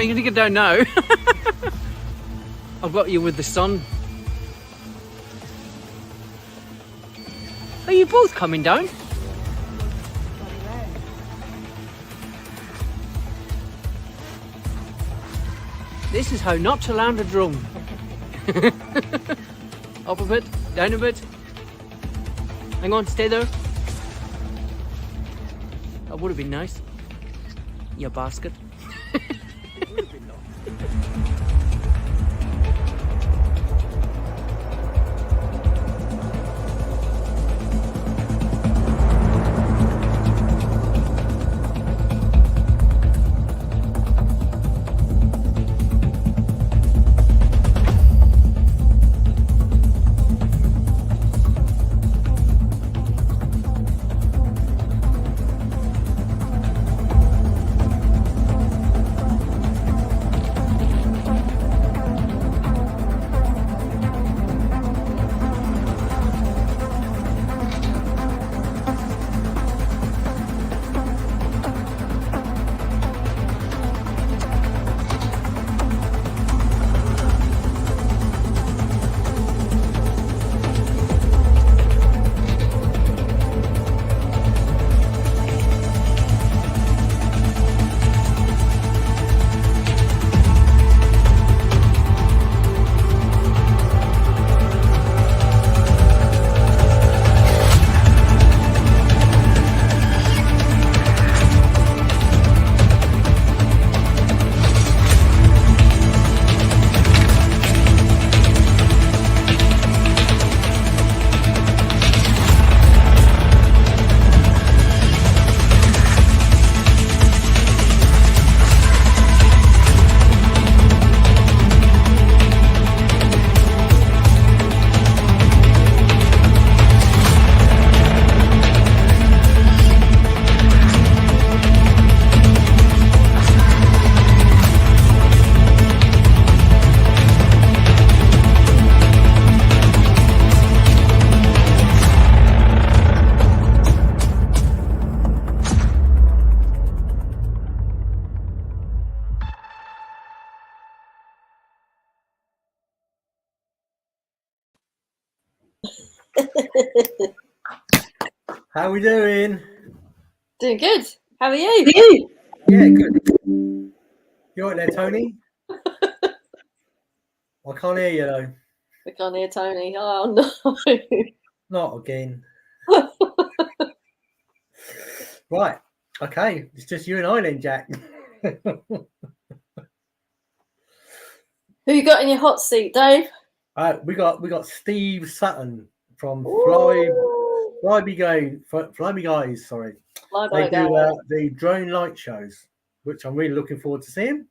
you think I don't know? I've got you with the sun. Are you both coming down? This is how not to land a drone. Up a bit, down a bit. Hang on, stay there. That would have been nice. You basket. How we doing? Doing good. How are you? Yeah, good. You all right there, Tony? I can't hear you though. We can't hear Tony. Oh no. Not again. Right. Okay. It's just you and I then, Jack. Who you got in your hot seat, Dave? We got Steve Sutton from Ooh. FlybyGuys. Sorry, they do the drone light shows, which I'm really looking forward to seeing.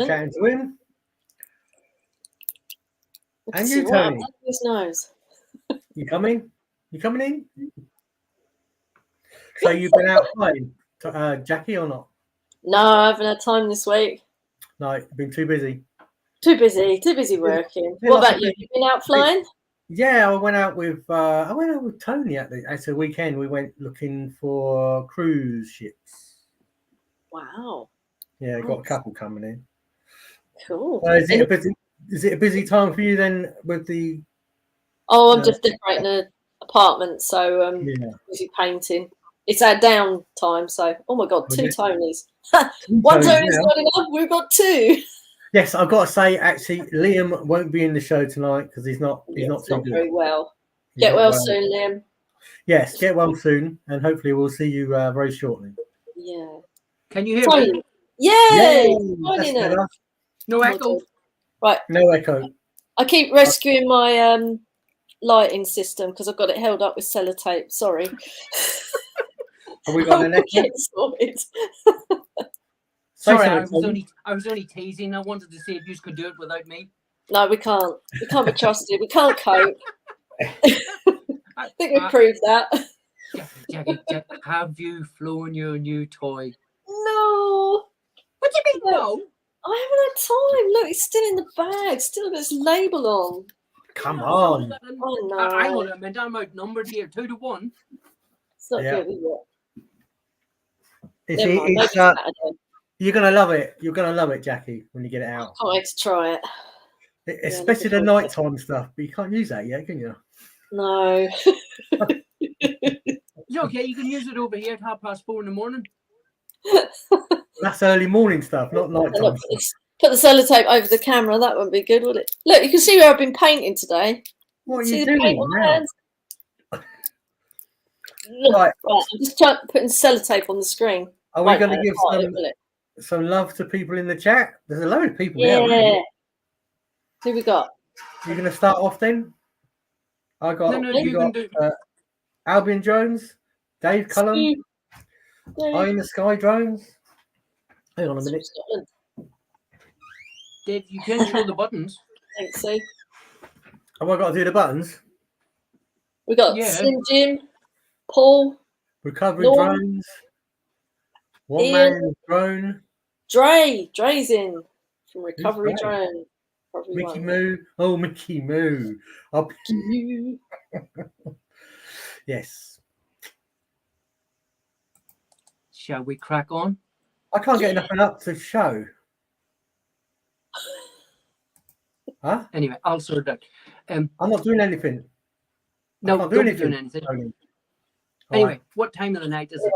Chatting to him. And you, Tony. His nose. You coming? You coming in? So you've been out flying, Jackie, or not? No, I haven't had time this week. No, you've been too busy. Too busy working. What about you? You been out flying? Yeah, I went out with Tony at the weekend. We went looking for cruise ships. Wow. Yeah, got a couple coming in. Cool. Is it a busy time for you then with the? Oh, I'm just decorating an apartment, so busy painting. It's our down time, so oh my god, two Tonys. One Tony's not enough. We've got two. Yes, I've got to say, actually, Liam won't be in the show tonight because he's not too good. Very well. Get well soon, Liam. Yes, get well soon, and hopefully we'll see you very shortly. Yeah. Can you hear me? Yay! No echo. Right. No echo. I keep rescuing my lighting system because I've got it held up with sellotape. Sorry. Have we got an echo? Sorry, I was only teasing. I wanted to see if you could do it without me. No, we can't. We can't be trusted. We can't cope. I think we've proved that. Jackie, have you flown your new toy? No. What do you mean, no? I haven't had time. Look, it's still in the bag. Still got its label on. Come on. Oh, no. Hang on a minute. I'm outnumbered here, 2-1. It's not good, is it? You're gonna love it. You're gonna love it, Jackie, when you get it out. Can't wait to try it. Especially the nighttime stuff, but you can't use that yet, can you? No. It's okay. You can use it over here at 4:30 in the morning. That's early morning stuff, not nighttime stuff. Put the sellotape over the camera. That wouldn't be good, would it? Look, you can see where I've been painting today. What are you doing now? Right. I'm just putting sellotape on the screen. Are we going to give some love to people in the chat? There's a load of people here. Yeah. Who we got? You're going to start off then? I got, Albion Jones, Dave Cullen, Eye in the Sky Drones. Hang on a minute. Dave, you can show the buttons. I think so. Have I got to do the buttons? We got Slim Jim, Paul, Recovery Drones, One Man Drone, Dre's in from Recovery Drone. Mickey Moo. Oh, Mickey Moo. Yes. Shall we crack on? I can't get nothing up to show. Huh? Anyway, I'll sort it out. I'm not doing anything. No, don't be doing anything. Anyway, what time of the night is it?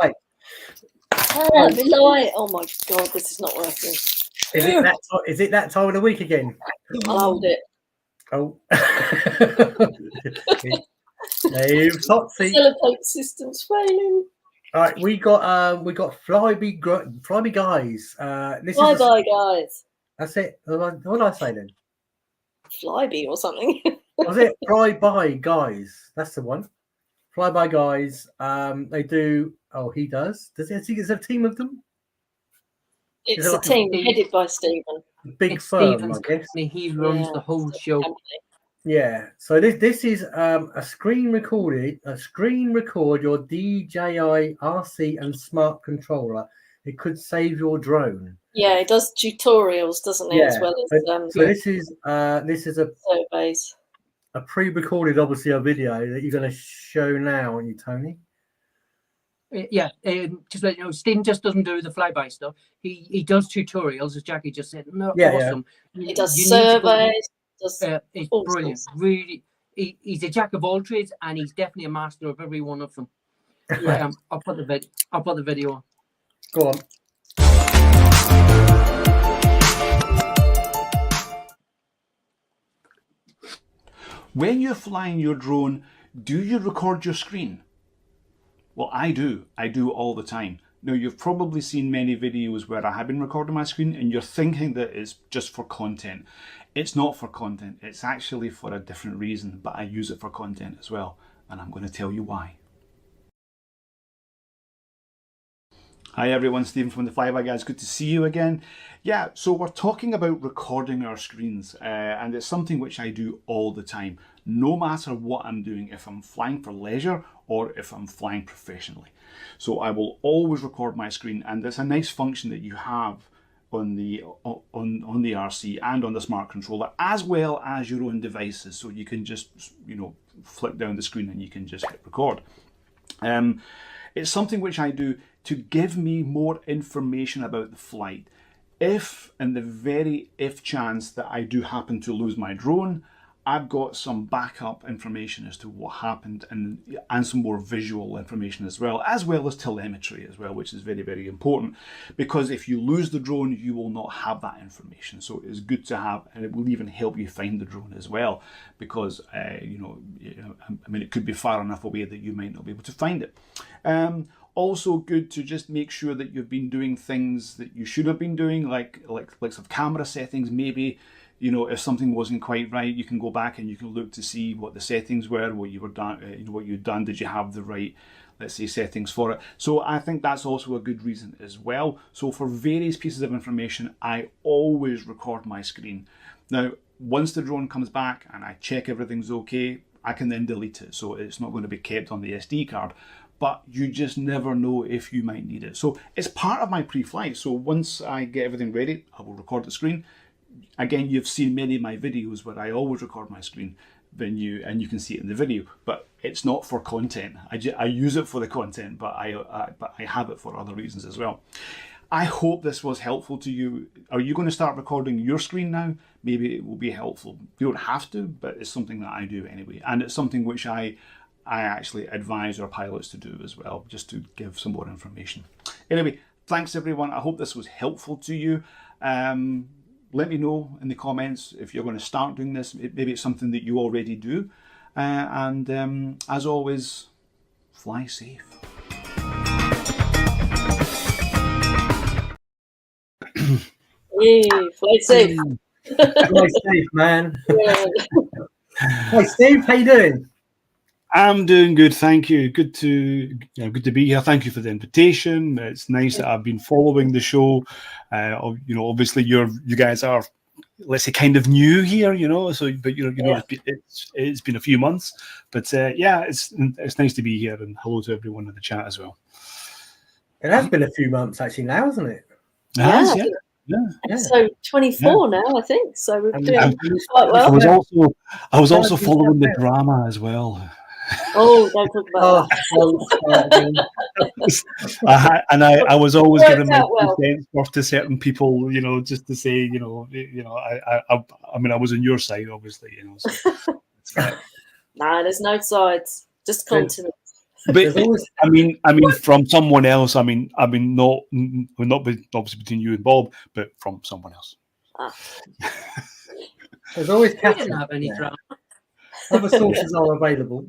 Oh my God, this is not working. Is it that time of the week again? I'll hold it. Oh. Sellotape system's failing. All right, we got FlybyGuys. FlybyGuys. That's it. What did I say then? Flyby or something. Was it FlybyGuys? That's the one. FlybyGuys. They do. Oh, he does. Does he? Is there a team of them? It's a team headed by Stephen. Big firm, I guess. He runs the whole show. Yeah. So this is a screen record your DJI RC and smart controller. It could save your drone. Yeah, it does tutorials, doesn't it? Yeah. As well as so this is a surveys. A pre-recorded, obviously, a video that you're going to show now, aren't you, Tony? Yeah, just let you know, Stephen just doesn't do the flyby stuff. He does tutorials, as Jackie just said. No, awesome. He does surveys. It's brilliant. Really, he's a jack of all trades, and he's definitely a master of every one of them. Yeah. I'll put the video on. Go on. When you're flying your drone, do you record your screen? Well, I do. I do all the time. Now, you've probably seen many videos where I have been recording my screen and you're thinking that it's just for content. It's not for content. It's actually for a different reason, but I use it for content as well. And I'm going to tell you why. Hi everyone, Stephen from the FlybyGuys. Good to see you again. Yeah, so we're talking about recording our screens and it's something which I do all the time, no matter what I'm doing, if I'm flying for leisure or if I'm flying professionally. So I will always record my screen, and there's a nice function that you have on the RC and on the smart controller, as well as your own devices. So you can just, flick down the screen and you can just hit record. It's something which I do to give me more information about the flight. If, in the very if chance that I do happen to lose my drone, I've got some backup information as to what happened and some more visual information as well as telemetry as well, which is very, very important, because if you lose the drone, you will not have that information. So it's good to have, and it will even help you find the drone as well, because, it could be far enough away that you might not be able to find it. Also good to just make sure that you've been doing things that you should have been doing, like some camera settings. Maybe, if something wasn't quite right, you can go back and you can look to see what the settings were, what you'd done. Did you have the right, let's say, settings for it? So I think that's also a good reason as well. So for various pieces of information, I always record my screen. Now, once the drone comes back and I check everything's okay, I can then delete it. So it's not going to be kept on the SD card. But you just never know if you might need it. So it's part of my pre-flight. So once I get everything ready, I will record the screen. Again, you've seen many of my videos where I always record my screen, and you can see it in the video. But it's not for content. I use it for the content, but I have it for other reasons as well. I hope this was helpful to you. Are you going to start recording your screen now? Maybe it will be helpful. You don't have to, but it's something that I do anyway. And it's something which I actually advise our pilots to do as well, just to give some more information. Anyway, thanks everyone. I hope this was helpful to you. Let me know in the comments if you're going to start doing this. Maybe it's something that you already do. And as always, fly safe. Hey, fly safe. Fly safe, man. Yeah. Hey, Steve, how you doing? I'm doing good, thank you. Good to be here. Thank you for the invitation. It's nice that I've been following the show. Obviously you guys are, let's say, kind of new here, So, but it's been a few months. But it's nice to be here, and hello to everyone in the chat as well. It has been a few months actually now, hasn't it? Yeah. Episode 24 now, I think. So we're doing quite well. I was also following the drama as well. Oh, don't talk about that. I was always giving my sense to certain people, just to say, I mean, I was on your side, obviously, So, nah, there's no sides, just content. But I mean, from someone else. I mean, not obviously between you and Bob, but from someone else. There's always We didn't have any drama. Other sources are available.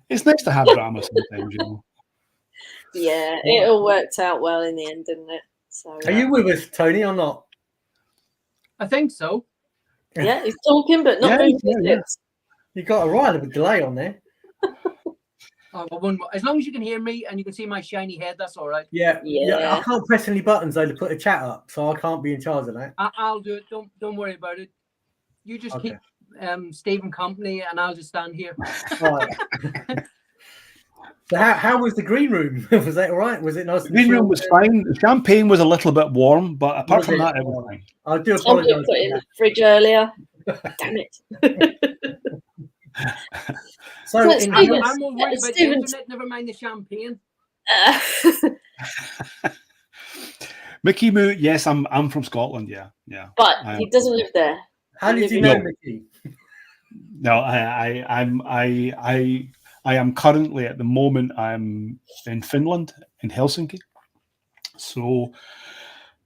It's nice to have drama sometimes, Yeah, it all worked out well in the end, didn't it? So, are you with us, Tony, or not? I think so. Yeah, he's talking, but not moving his lips. You got a right of a delay on there. As long as you can hear me and you can see my shiny head, that's all right. Yeah. I can't press any buttons though to put a chat up, so I can't be in charge of that. I'll do it. Don't worry about it. You just keep Stephen company, and I'll just stand here. All right. So how was the green room? Was that all right? Was it nice? The green room was fine. The champagne was a little bit warm, but apart from that, it was fine. I do apologise. Put it in the fridge earlier. Damn it. So I'm more worried about the internet, never mind the champagne. Mickey Moo, yes, I'm from Scotland, yeah. But he doesn't live there. How did you know Mickey? No, I am currently, at the moment, I'm in Finland, in Helsinki. So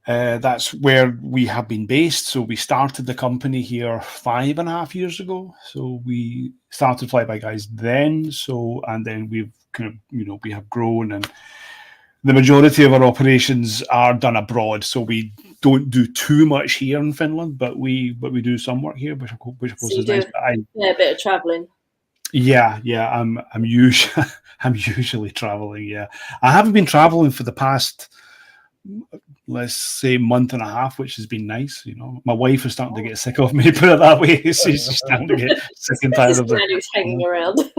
that's where we have been based. So we started the company here 5.5 years ago. So we started FlybyGuys then. And then we've kind of, we have grown, and the majority of our operations are done abroad. So we don't do too much here in Finland, but we do some work here, which of course is nice. A bit of traveling. Yeah. I'm usually traveling. Yeah, I haven't been traveling for the past, let's say, month and a half, which has been nice. My wife is starting to get sick of me, put it that way. She's starting to get sick and tired of it. Hanging around.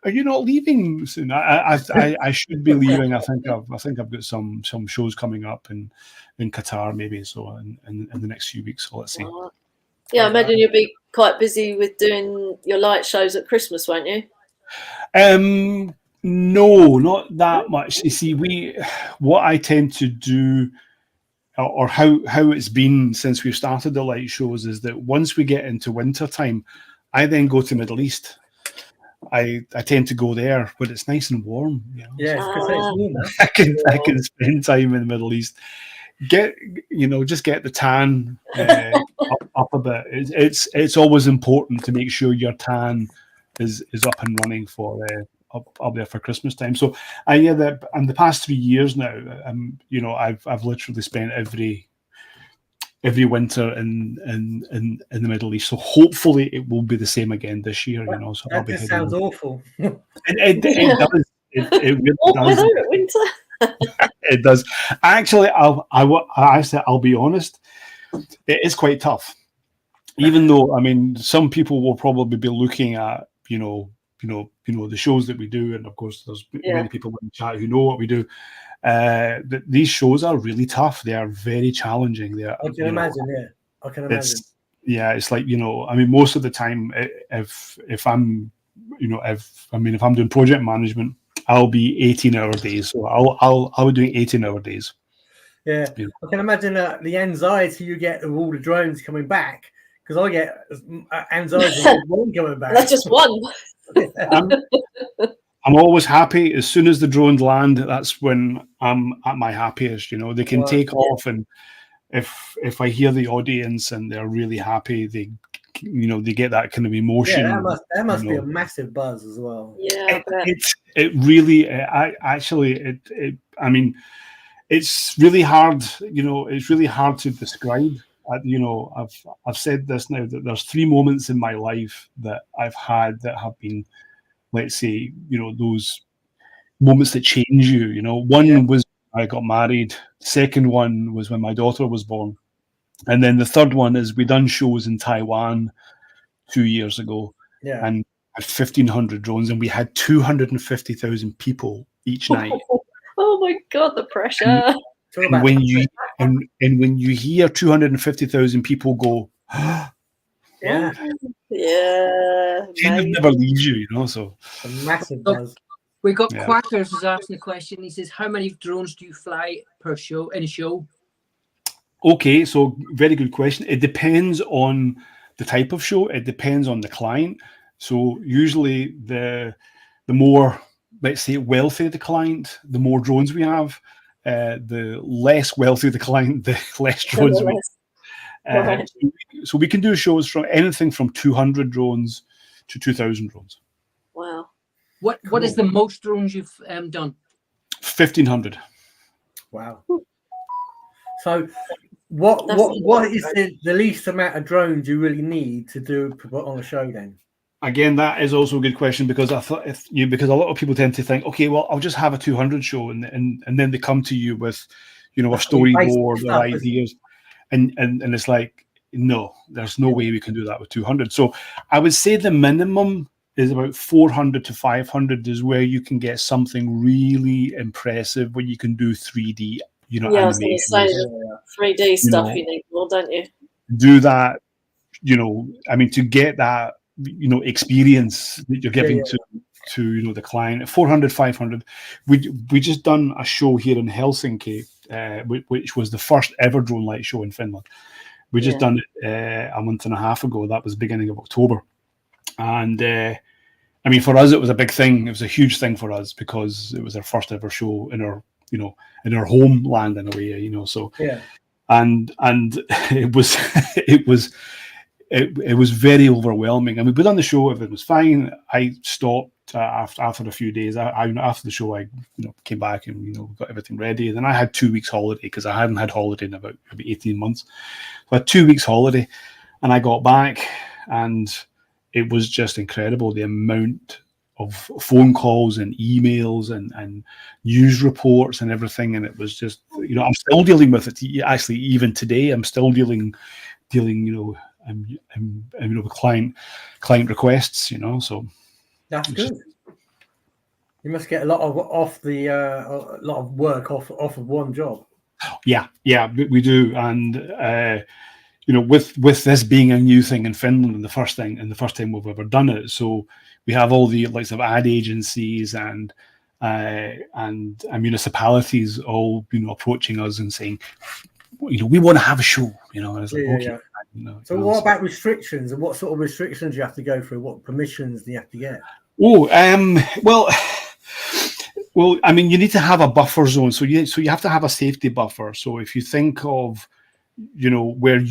Are you not leaving soon? I should be leaving. I think I've got some shows coming up in Qatar, maybe, so in the next few weeks. So let's see. Yeah, I imagine you'll be quite busy with doing your light shows at Christmas, won't you? No, not that much. You see, what I tend to do, or how it's been since we've started the light shows, is that once we get into winter time, I then go to Middle East. I tend to go there when it's nice and warm. Yeah, because it's warm. I can spend time in the Middle East. Just get the tan up a bit. It's always important to make sure your tan is up and running for up there for Christmas time. So and the past 3 years now, I've literally spent every winter in the Middle East. So hopefully it will be the same again this year. So that just sounds awful. It does. It really does. Winter. It does. Actually, I'll be honest. It is quite tough. Even though, I mean, some people will probably be looking at, the shows that we do, and of course, there's many people in the chat who know what we do. These shows are really tough. They are very challenging. I can imagine. I can imagine. It's like, I mean, most of the time, if I'm doing project management, I'll be 18-hour days. So I'll be doing 18-hour days. Yeah, Yeah. I can imagine the anxiety you get of all the drones coming back, because I get anxiety of one coming back. That's just one. I'm always happy as soon as the drones land. That's when I'm at my happiest. You know, they can take off, and if I hear the audience and they're really happy, they get that kind of emotion. Yeah, that must be a massive buzz as well. Yeah, it really. I mean, it's really hard. You know, it's really hard to describe. You know, I've said this now, that there's 3 moments in my life that I've had that have been, let's say, you know, those moments that change you. You know, one was when I got married. The second one was when my daughter was born, and then the third one is we done shows in Taiwan 2 years ago, and had 1,500 drones, and we had 250,000 people each night. Oh my God, the pressure! And when you hear 250,000 people go, yeah, kind of never leaves you, you know. So a massive buzz. We got Quackers is asking a question. He says, "How many drones do you fly per show in a show?" Okay, so very good question. It depends on the type of show. It depends on the client. So usually the more, let's say, wealthy the client, the more drones we have. The less wealthy the client, the less drones we have. So we can do shows from anything from 200 drones to 2,000 drones. Wow. What is the most drones you've done? 1,500. Wow. So what is the least amount of drones you really need to put on a show then? Again, that is also a good question, because I thought because a lot of people tend to think, okay, well, I'll just have a 200 show, and then they come to you with, you know, a storyboard or ideas, and it's like, no, there's no way we can do that with 200. So I would say the minimum is about 400 to 500 is where you can get something really impressive, where you can do 3D, you know, I was going to say 3D stuff, you need more, don't you? Do that, you know, I mean, to get that, you know, experience that you're giving to you know, the client. 400, 500. We just done a show here in Helsinki, which was the first ever drone light show in Finland. We just done it a month and a half ago. That was beginning of October, and I mean, for us, it was a big thing. It was a huge thing for us because it was our first ever show in our, you know, in our homeland in a way, you know. So and it was very overwhelming. I mean, we done the show, everything was fine. I stopped after a few days. After the show, I came back and, you know, got everything ready. Then I had 2 weeks holiday, because I hadn't had holiday in about maybe 18 months. So I had 2 weeks holiday, and I got back, and it was just incredible, the amount of phone calls and emails and news reports and everything. And it was just, you know, I'm still dealing with it. Actually, even today, I'm still dealing, you know, with client requests, you know. So that's good. You must get a lot of work off of one job. Yeah, we do. And you know, with this being a new thing in Finland, and the first time we've ever done it, so we have all the likes of ad agencies and municipalities all, you know, approaching us and saying, you know, we want to have a show, you know. And it's like, okay. You know, so what about restrictions, and what sort of restrictions do you have to go through? What permissions do you have to get? Well, I mean, you need to have a buffer zone. So you have to have a safety buffer. So if you think of, you know, whether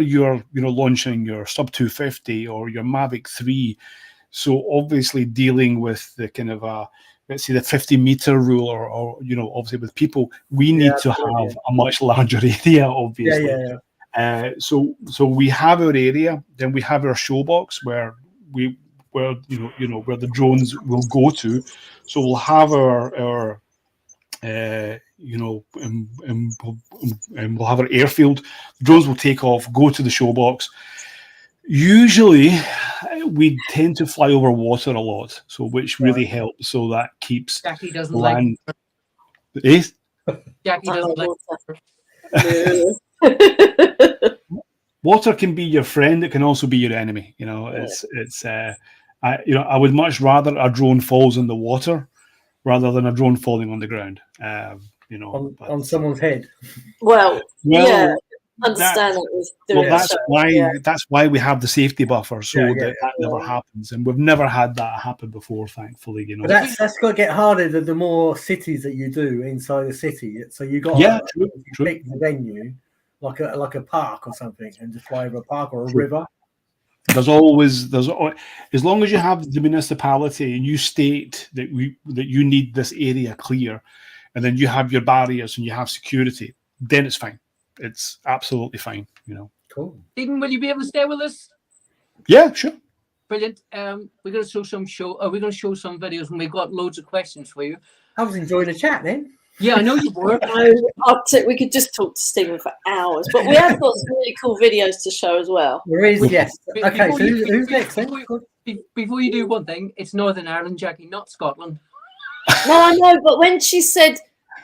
you're, you know, launching your sub 250 or your Mavic 3, so obviously dealing with the kind of let's say the 50-meter rule, or you know, obviously with people, we need to have a much larger area, obviously. So we have our area, then we have our show box where where the drones will go to. So we'll have our you know, and we'll have our airfield. The drones will take off, go to the show box. Usually, we tend to fly over water a lot, so which really helps. So that keeps Jackie doesn't land. Jackie doesn't like water can be your friend. It can also be your enemy. You know, I would much rather a drone falls in the water rather than a drone falling on the ground. you know, on someone's head. Well, yeah. Understand that. That's why we have the safety buffer, so that never Yeah. happens, and we've never had that happen before, thankfully. You know, But that's got to get harder the more cities that you do inside the city. So you got to pick the venue, like a park or something, and just fly over a park or a river. There's always as long as you have the municipality and you state that you need this area clear, and then you have your barriers and you have security, then it's fine. It's absolutely fine, you know. Cool. Stephen, will you be able to stay with us? Yeah, sure. Brilliant. We're going to show some we're going to show some videos, and we've got loads of questions for you. I was enjoying the chat then. Yeah, I know you were. We could just talk to Stephen for hours, but we have got some really cool videos to show as well. There is, yes. Okay, so who's next then? Before you do one thing, it's Northern Ireland, Jackie, not Scotland. No, I know, but when she said,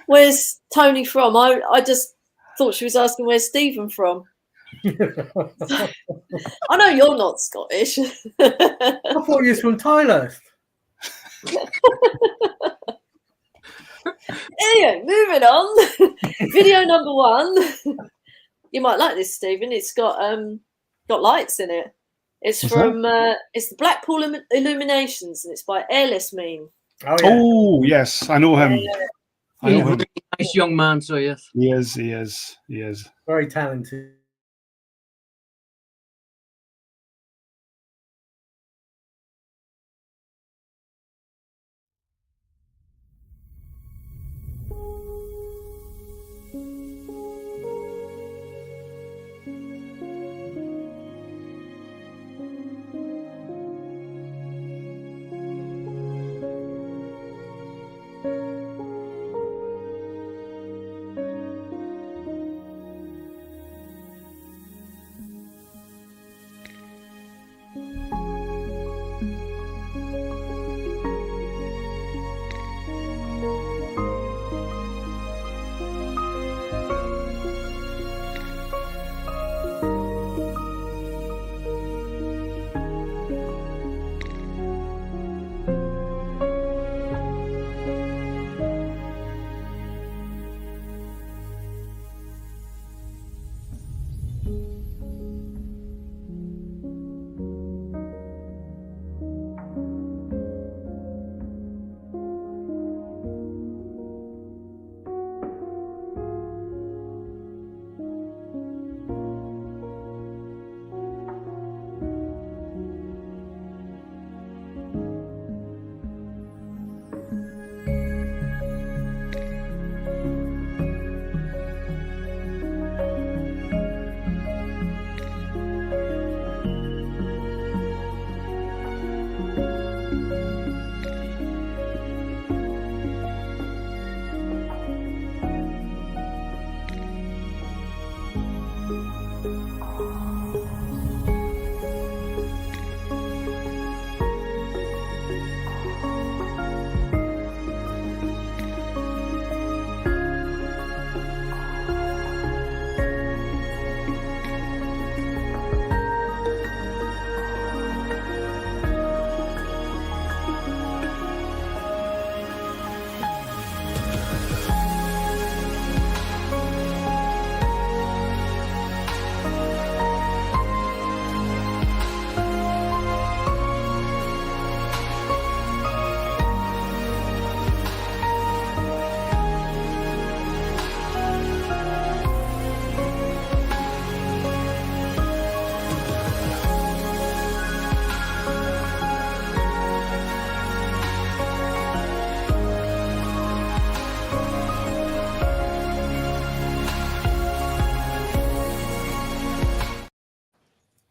"Where's Tony from?" I just thought she was asking where's Stephen from. I know you're not Scottish. I thought you was from Thailand. Anyway, moving on. Video number 1. You might like this, Stephen. It's got lights in it. It's it's the Blackpool Illuminations, and it's by airlessmean. Oh yes, I know him. He's a really nice young man, so yes. He is. Very talented.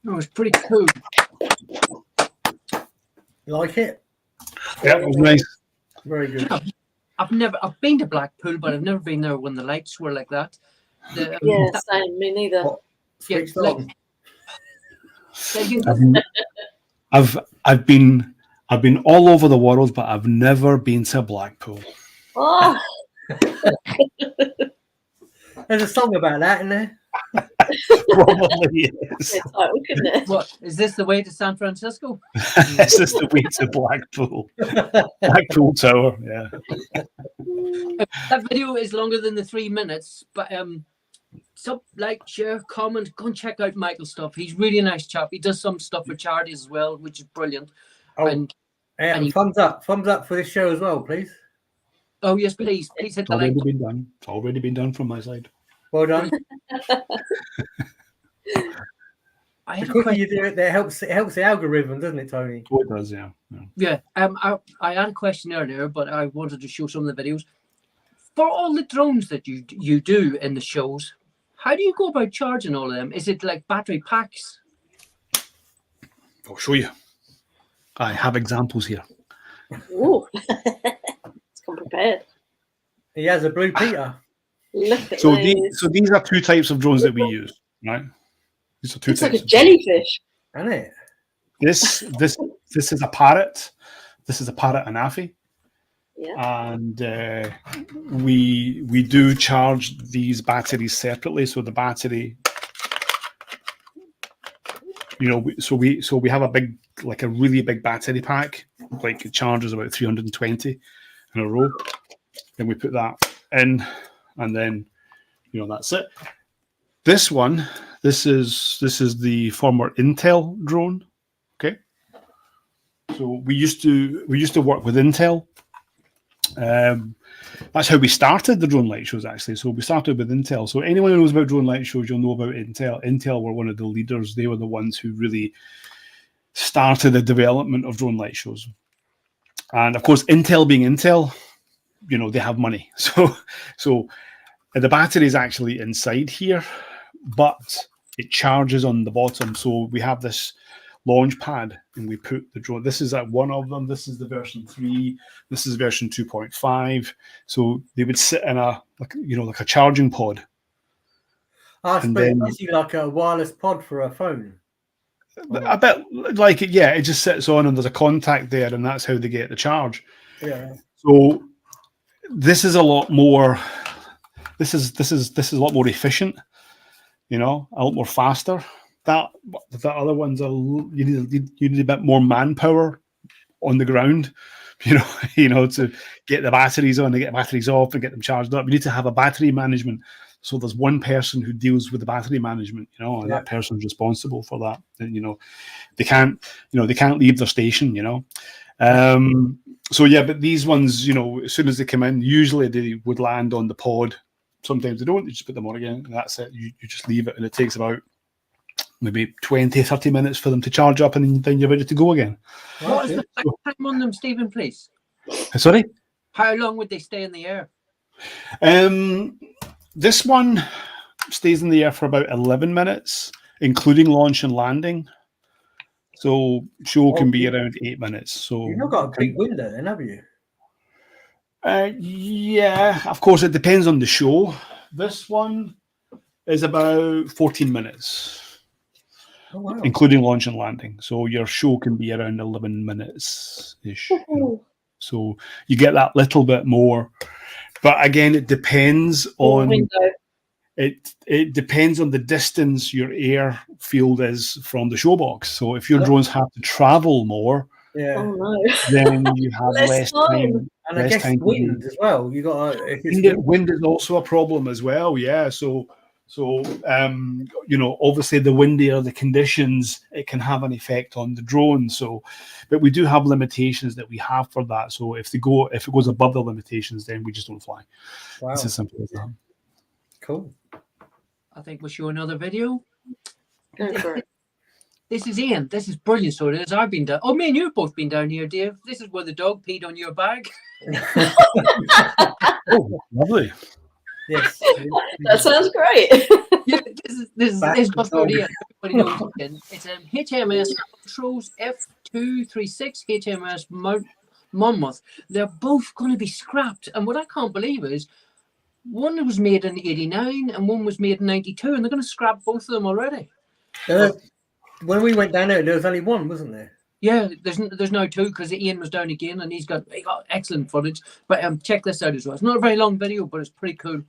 It was pretty cool. You like it? Yeah, it was nice. Very good. I've been to Blackpool, but I've never been there when the lights were like that. Same, me neither. I've been all over the world, but I've never been to Blackpool. Oh. There's a song about that, isn't there? Probably is. Title, couldn't it? What is this? The way to San Francisco? This is the way to Blackpool. Blackpool Tower. Yeah. That video is longer than the 3 minutes, but sub, like, share, comment, go and check out Michael's stuff. He's really a nice chap. He does some stuff for charities as well, which is brilliant. Oh, and thumbs up for this show as well, please. Oh yes, please hit the like. Been done. It's already been done from my side. Well done. I had The a quicker question. you do it, it helps the algorithm, doesn't it, Tony? Oh, it does, yeah. Yeah, I had a question earlier, but I wanted to show some of the videos. For all the drones that you do in the shows, how do you go about charging all of them? Is it like battery packs? I'll show you. I have examples here. Ooh. It's come prepared. He has a Blue Peter. Look at So these. these are two types of drones that we use, right? These are two It's types. like a of jellyfish. Isn't it? This is a parrot. This is a parrot anafi. Yeah. And we do charge these batteries separately. So the battery, so we have a really big battery pack. Like it charges about 320 in a row. Then we put that in, and then that's it. This one, this is the former Intel drone. Okay. So we used to work with Intel. That's how we started the drone light shows, actually. So we started with Intel. So anyone who knows about drone light shows, you'll know about Intel. Intel were one of the leaders. They were the ones who really started the development of drone light shows. And of course, Intel being Intel, they have money. So the battery is actually inside here, but it charges on the bottom. So we have this launch pad, and we put the drone. This is one of them. This is the version 3. This is version 2.5. So they would sit in like a charging pod. And then basically like a wireless pod for a phone. A bit like it, yeah. It just sits on, and there's a contact there, and that's how they get the charge. Yeah. So this is a lot more. This is a lot more efficient. A lot more faster. The other ones are you need a bit more manpower on the ground, to get the batteries on, to get the batteries off, and get them charged up. You need to have a battery management. So there's one person who deals with the battery management, and that person's responsible for that. And, they can't leave their station, So yeah, but these ones, as soon as they come in, usually they would land on the pod. Sometimes they don't. You just put them on again, and that's it. You just leave it, and it takes about maybe 20, 30 minutes for them to charge up, and then you're ready to go again. What is the time on them, Stephen, please? Sorry? How long would they stay in the air? This one stays in the air for about 11 minutes, including launch and landing. So show can be around 8 minutes. So you've not got a big window then, have you? Yeah, of course, it depends on the show. This one is about 14 minutes, including launch and landing. So your show can be around 11 minutes-ish. So you get that little bit more. But again, it depends on it depends on the distance your airfield is from the show box. So if your drones have to travel more, then you have less time. And I guess wind as well. You got wind is also a problem as well. Yeah. So obviously the windier the conditions, it can have an effect on the drone. So, but we do have limitations that we have for that. So if it goes above the limitations, then we just don't fly. Wow. It's as simple as that. Cool. I think we'll show another video. Go for it. This is Ian. This is brilliant. So it is. I've been down. Oh, me and you've both been down here, Dave. This is where the dog peed on your bag. Oh, lovely. Yes. That sounds great. Yeah, this is Ian. Everybody knows Ian. It's HMS Controls F236 HMS Monmouth. They're both going to be scrapped. And what I can't believe is one was made in 89 and one was made in 92, and they're going to scrap both of them already. When we went down there was only one, wasn't there? Yeah, there's now two because Ian was down again and he got excellent footage. But check this out as well. It's not a very long video, but it's pretty cool.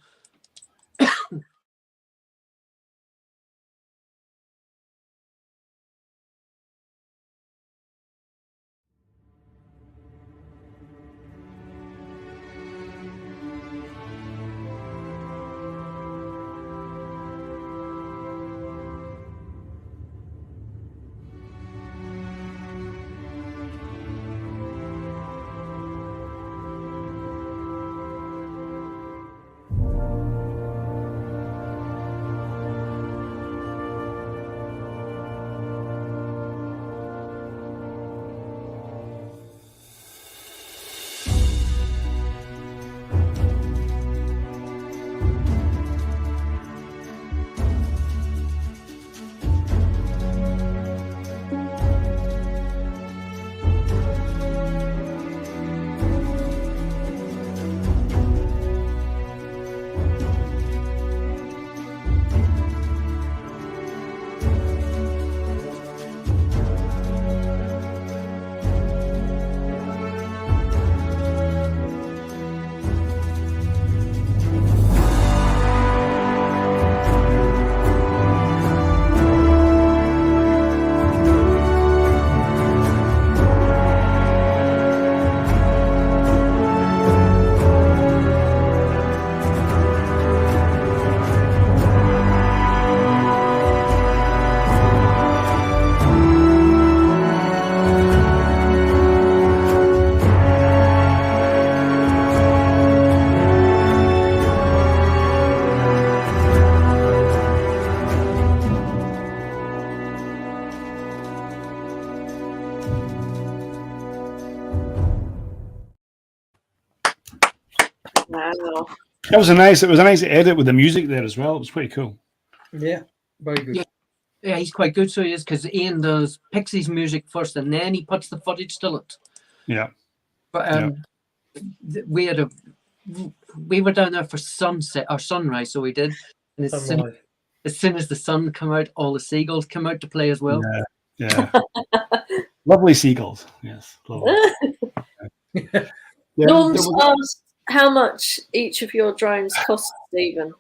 It was a nice edit with the music there as well. It was pretty cool. Yeah, very good. Yeah, he's quite good, so he is, because Ian picks his music first and then he puts the footage to it. Yeah. But we were down there for sunset or sunrise, so we did. And as soon as the sun came out, all the seagulls come out to play as well. Yeah. Lovely seagulls. Yes. Lovely. Norm's asked how much each of your drones cost, Stephen.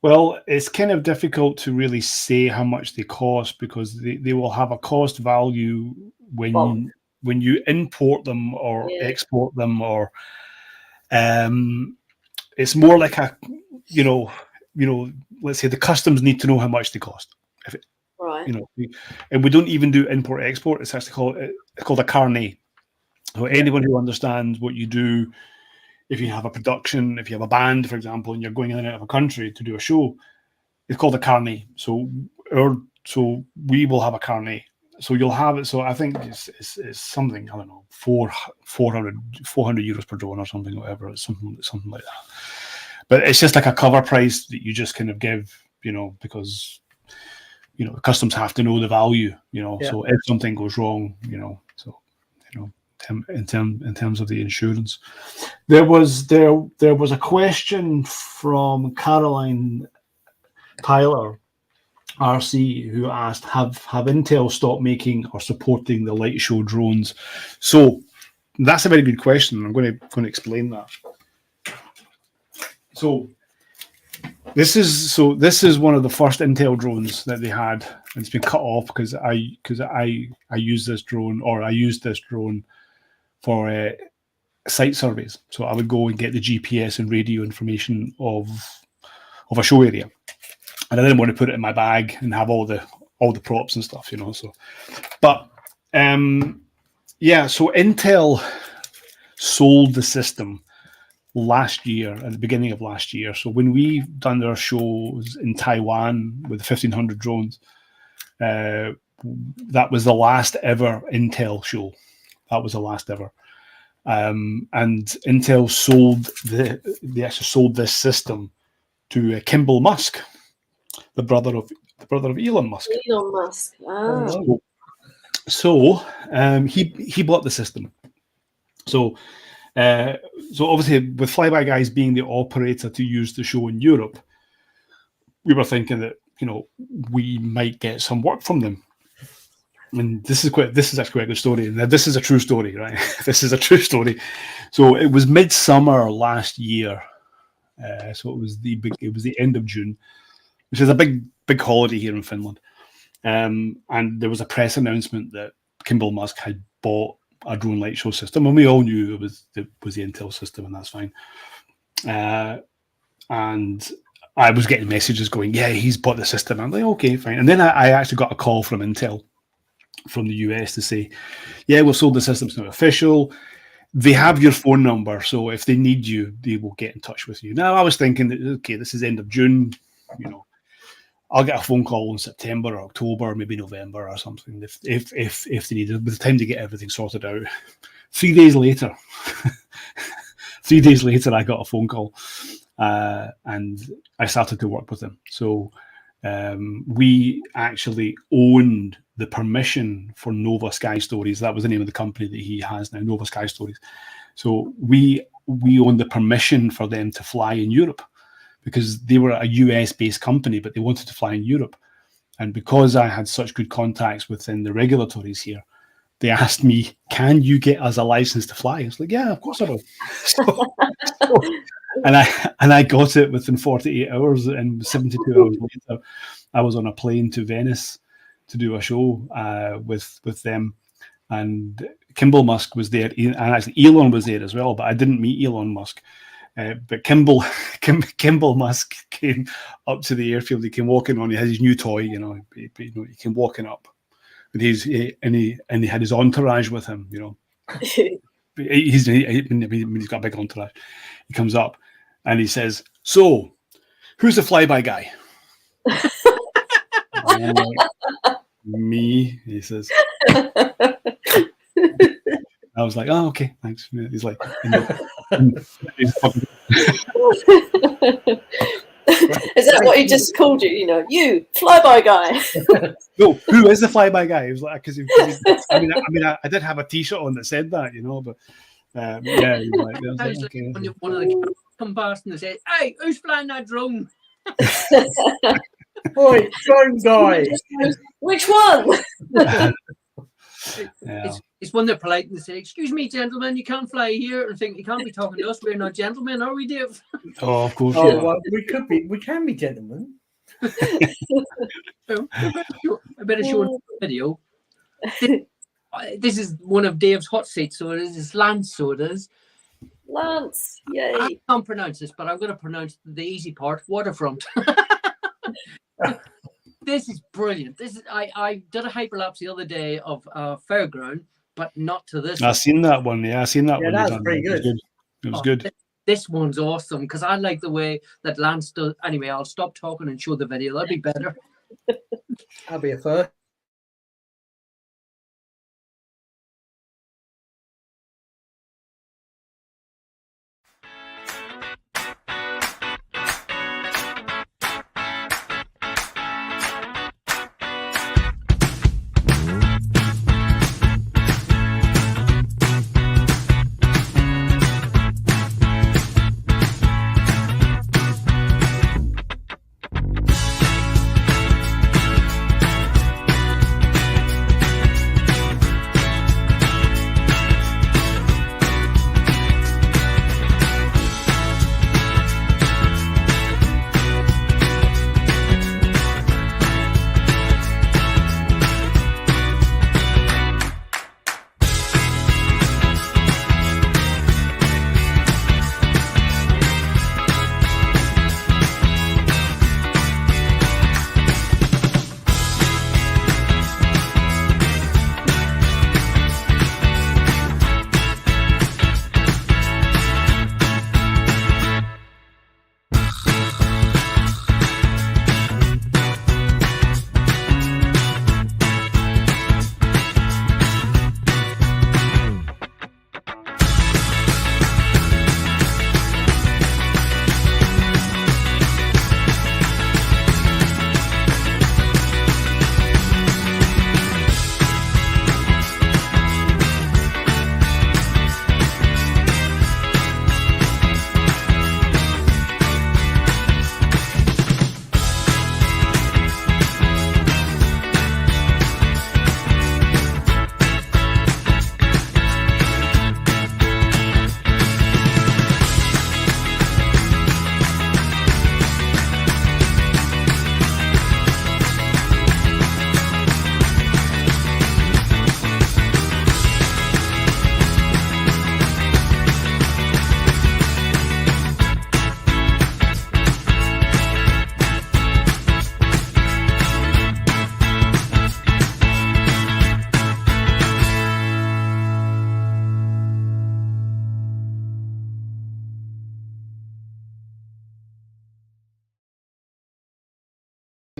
Well, it's kind of difficult to really say how much they cost, because they will have a cost value when you import them or export them, or it's more like a let's say the customs need to know how much they cost. Right. And we don't even do import export. It's actually called a carnet. So anyone who understands what you do, if you have a production, if you have a band, for example, and you're going in and out of a country to do a show, it's called a carnet. So we will have a carnet. So you'll have it. So I think it's something, I don't know, 400 euros per drone or something, whatever. It's something like that. But it's just like a cover price that you just kind of give, because customs have to know the value, So if something goes wrong, in terms of the insurance. There was a question from Caroline Tyler RC, who asked, have Intel stopped making or supporting the light show drones? So that's a very good question. I'm going to explain that. So this is one of the first Intel drones that they had, and it's been cut off because I used this drone for site surveys. So I would go and get the GPS and radio information of a show area, and I didn't want to put it in my bag and have all the props and stuff, So, but so Intel sold the system last year, at the beginning of last year. So when we done our shows in Taiwan with 1,500 drones, that was the last ever Intel show. That was the last ever. And Intel they actually sold this system to Kimball Musk, the brother of Elon Musk. Elon Musk. Ah. So he bought the system. So obviously, with FlybyGuys being the operator to use the show in Europe, we were thinking that we might get some work from them. And this is actually quite a good story. Now, this is a true story, right? This is a true story. So it was midsummer last year. So it was the end of June, which is a big holiday here in Finland. And there was a press announcement that Kimball Musk had bought a drone light show system, and we all knew it was the Intel system, and that's fine. And I was getting messages going, yeah, he's bought the system. I'm like, okay, fine. And then I actually got a call from Intel from the US to say, yeah, we've sold the system, it's not official. They have your phone number, so if they need you, they will get in touch with you. Now, I was thinking that, okay, this is end of June, I'll get a phone call in September or October, maybe November or something, if they need it. By the time to get everything sorted out, 3 days later, I got a phone call, and I started to work with them. So we actually owned the permission for Nova Sky Stories. That was the name of the company that he has now, Nova Sky Stories. So we owned the permission for them to fly in Europe, because they were a US-based company, but they wanted to fly in Europe. And because I had such good contacts within the regulatories here, they asked me, can you get us a license to fly? I was like, yeah, of course I will. And I got it within 48 hours, and 72 hours later, I was on a plane to Venice to do a show with them. And Kimball Musk was there, and actually Elon was there as well, but I didn't meet Elon Musk. But Kimball Musk came up to the airfield. He came walking on. He had his new toy, he came walking up, and he had his entourage with him. He's got a big entourage. He comes up and he says, "So, who's the flyby guy?" Me, he says. I was like, oh, okay, thanks. He's like, Is that what he just called you? You know, you flyby guy. No, who is the flyby guy? It was like because I did have a T-shirt on that said that, you know, but yeah, he was like, okay. When one of the cameras come past and they say, "Hey, who's flying that drone?" Oi, drone guy. Which one? It's when they're polite and they say, "Excuse me, gentlemen, you can't fly here." And think you can't be talking to us. We're not gentlemen, are we, Dave? Oh, of course. Oh, well, we can be gentlemen. I better show a video. This is one of Dave's hot seats, so it is Lance, so it is. Lance, yay. I can't pronounce this, but I'm going to pronounce the easy part, waterfront. This is brilliant. This is I did a hyperlapse the other day of Fairground, but not to this. I've seen that one. Yeah, I've seen that one. That's pretty good. It was good. This one's awesome because I like the way that Lance does. Anyway, I'll stop talking and show the video. That'd be better. That'll be a first.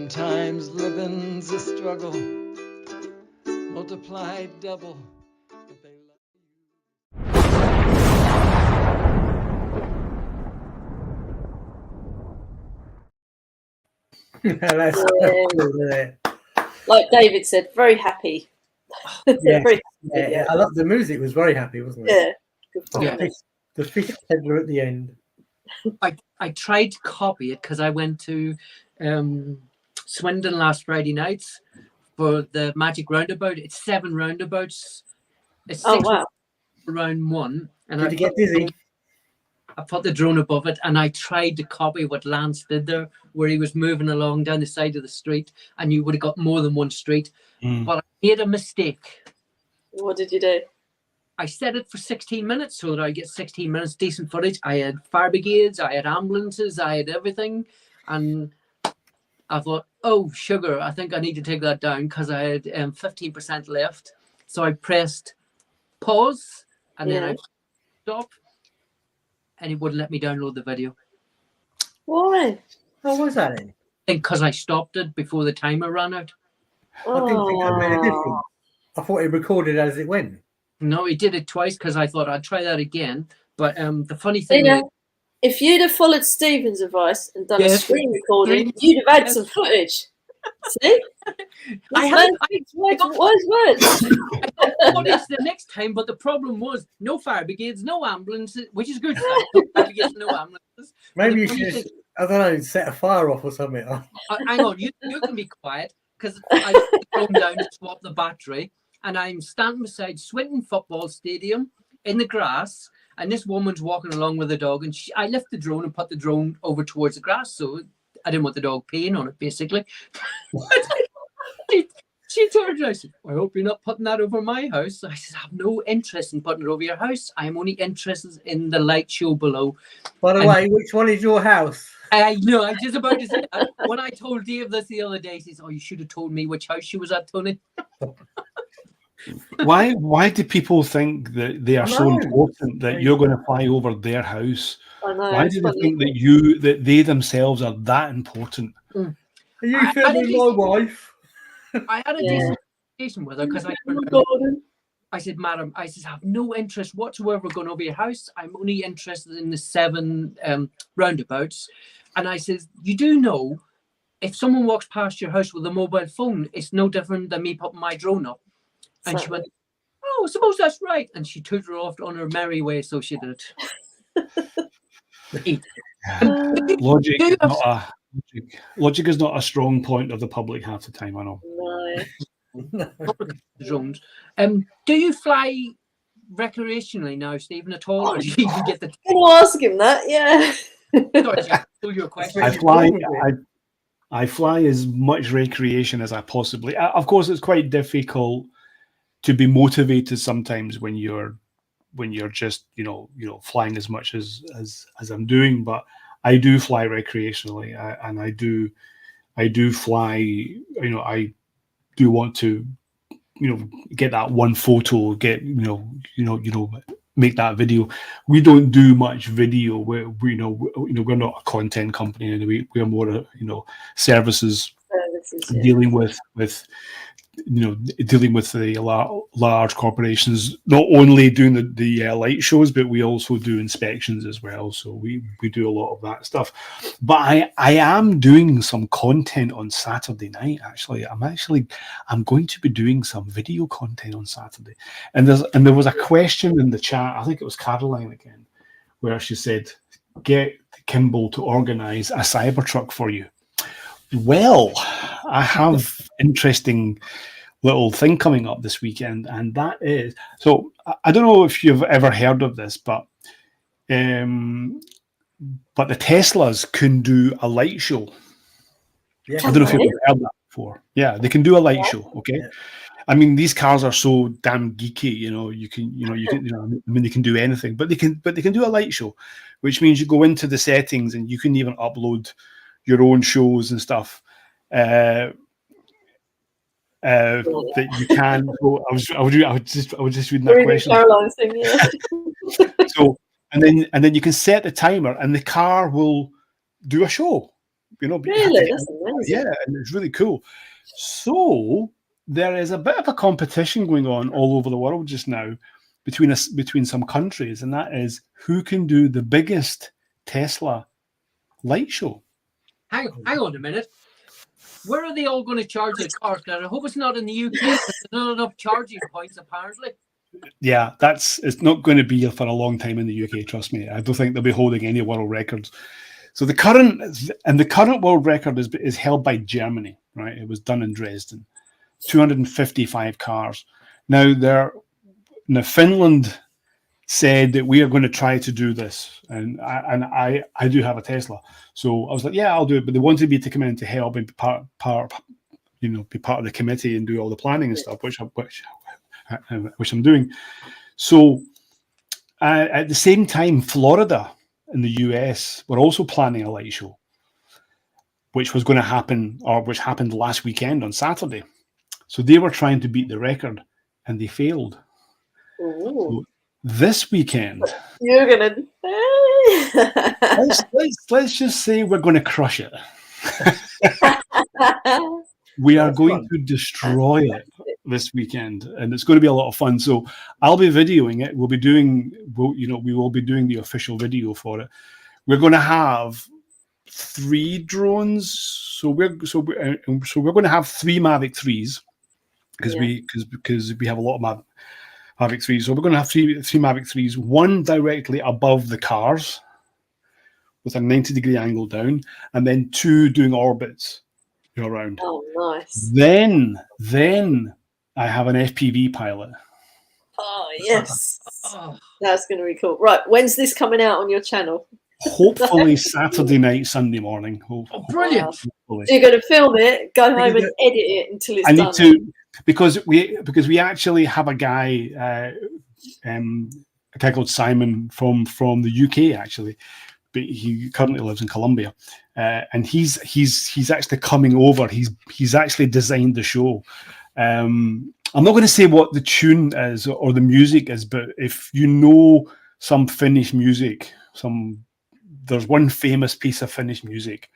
Sometimes living's a struggle, multiplied double. But they That's Like David said, very happy. Yeah, Very yeah. I love the music. Was very happy, wasn't it? Yeah. Good Yeah. The fish peddler at the end. I tried to copy it because I went to Swindon last Friday nights for the Magic Roundabout. It's 7 roundabouts. It's 6 round 1. And Did you get dizzy? I put the drone above it and I tried to copy what Lance did there, where he was moving along down the side of the street and you would have got more than one street. But I made a mistake. What did you do? I set it for 16 minutes so that I get 16 minutes decent footage. I had fire brigades, I had ambulances, I had everything. And I thought, oh, sugar, I think I need to take that down because I had 15% left. So I pressed pause and then I stopped and it wouldn't let me download the video. Why? How was that then? Because I stopped it before the timer ran out. I didn't think that made a difference. I thought it recorded as it went. No, he did it twice because I thought I'd try that again. But the funny thing is, if you'd have followed Stephen's advice and done a Yes. screen recording, you'd have had some footage. See? I This had- man speaks wise words. What is the next time? But the problem was no fire brigades, no ambulances, which is good. No fire brigades, no ambulances. Maybe you The funny should, thing- I don't know, set a fire off or something. hang on, you can be quiet because I thrown down to swap the battery, and I'm standing beside Swinton Football Stadium in the grass, and this woman's walking along with a dog, and I left the drone and put the drone over towards the grass, so I didn't want the dog peeing on it, basically. She turned around and said, I hope you're not putting that over my house. I said, I have no interest in putting it over your house. I'm only interested in the light show below. By the way, which one is your house? I know, I was just about to say that. When I told Dave this the other day, he says, oh, you should have told me which house she was at, Tony. Why do people think that they are so No. important that you're going to fly over their house? I know. Why it's do they funny. think that they themselves are that important? Are you I filming my wife? I had a Yeah. decent conversation with her because Oh my God. I said, madam, I said, I have no interest whatsoever going over your house. I'm only interested in the 7 roundabouts. And I said, you do know, if someone walks past your house with a mobile phone, it's no different than me putting my drone up. And she went, oh, I suppose that's right. And she took her off on her merry way, so she did. Logic is not a strong point of the public half the time, I know. No. Drones. Do you fly recreationally now, Stephen, at all? Or do you even get the... Can I ask him that? Yeah. Sorry, Jack, to your question. I fly as much recreation as I possibly. Of course, it's quite difficult to be motivated sometimes when you're just flying as much as I'm doing. But I do fly recreationally, and I do fly. I do want to get that one photo, get make that video. We don't do much video. We're not a content company, and we're more services Yeah. dealing with the large corporations, not only doing the light shows, but we also do inspections as well. So we do a lot of that stuff. But I am doing some content on Saturday night. I'm going to be doing some video content on Saturday. And there was a question in the chat. I think it was Caroline again, where she said, "Get Kimball to organise a Cybertruck for you." Well, I have interesting little thing coming up this weekend, and that is, so I don't know if you've ever heard of this, but the Teslas can do a light show. Yes. I don't know if you've ever heard that before. Yeah, they can do a light show. Okay. Yeah. I mean, these cars are so damn geeky, they can do anything, but they can do a light show, which means you go into the settings and you can even upload your own shows and stuff that you can. So I was just reading that question. Caroline's thing, yeah. So and then you can set the timer and the car will do a show. Really? That's amazing. Yeah, and it's really cool. So there is a bit of a competition going on all over the world just now between some countries, and that is who can do the biggest Tesla light show. Hang on a minute. Where are they all going to charge the cars? I hope it's not in the UK. There's not enough charging points, apparently. Yeah, it's not going to be for a long time in the UK. Trust me. I don't think they'll be holding any world records. So the current world record is held by Germany. Right? It was done in Dresden. 255 cars. Now Finland said that we are going to try to do this, and I do have a Tesla, so I was like, yeah, I'll do it. But they wanted me to come in to help and be part of the committee and do all the planning and stuff, which I'm doing. So at the same time, Florida in the US were also planning a light show, which was going to happen, or which happened last weekend on Saturday. So they were trying to beat the record, and they failed. So this weekend, you're gonna. let's just say we're going to crush it. We are going to destroy it this weekend, and it's going to be a lot of fun. So I'll be videoing it. We will be doing the official video for it. we're going to have 3 drones. So we're going to have 3 Mavic 3s because we have a lot of Mavic 3s. So we're going to have three Mavic 3s, one directly above the cars with a 90-degree angle down, and then 2 doing orbits around. Oh, nice. Then I have an FPV pilot. Oh, yes. That's going to be cool. Right, when's this coming out on your channel? Hopefully Saturday night, Sunday morning. Brilliant. So you're going to film it, go home and edit it until it's done. I need to, because we actually have a guy, a guy called Simon from the UK actually, but he currently lives in Colombia, and he's actually coming over. He's actually designed the show. I'm not going to say what the tune is or the music is, but if you know some Finnish music, there's one famous piece of Finnish music,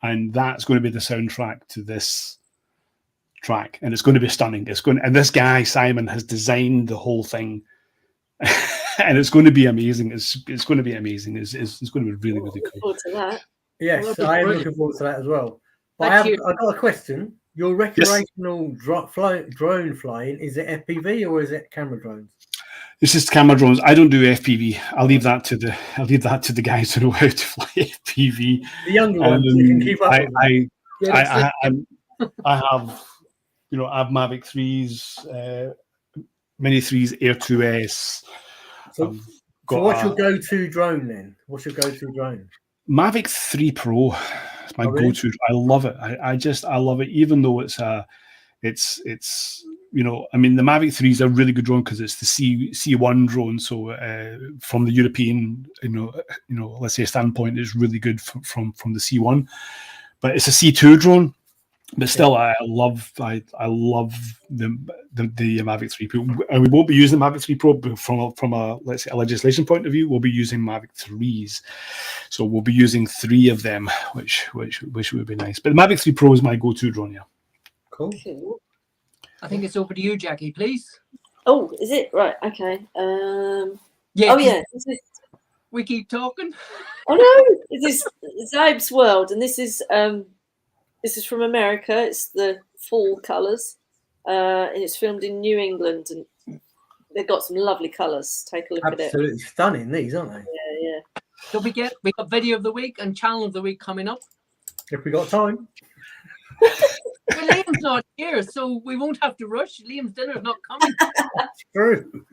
and that's going to be the soundtrack to this track, and it's going to be stunning. And this guy Simon has designed the whole thing, and it's going to be amazing. It's going to be amazing. It's going to be really cool. Looking forward to that. Yes, I am looking forward to that as well. But I've got a question. Your recreational drone flying, is it FPV or is it camera drones? This is camera drones. I don't do FPV. I'll leave that to the guys who know how to fly FPV. The younger ones you can keep up. I have, I have Mavic 3s, Mini 3s, Air 2S. So what's your go-to drone then? What's your go-to drone? Mavic 3 Pro. It's my go-to. I love it. I love it, even though it's I mean, the Mavic 3 is a really good drone because it's the C1 drone. So from the European, let's say standpoint, it's really good from the C1. But it's a C2 drone. But still, I love the Mavic 3 Pro, and we won't be using the Mavic 3 Pro from a, let's say, a legislation point of view. We'll be using Mavic 3s, so we'll be using 3 of them, which would be nice. But the Mavic 3 Pro is my go-to drone. Yeah. Cool. I think it's over to you, Jackie, please. Oh, is it right? Okay. Yeah. Oh yeah. We keep talking. Oh no! This is Zaib's World, and this is from America. It's the fall colours, and it's filmed in New England, and they've got some lovely colours. Take a look at it. Absolutely stunning, these, aren't they? Yeah. So we got video of the week and channel of the week coming up. If we got time. Well, Liam's not here, so we won't have to rush. Liam's dinner's not coming. True.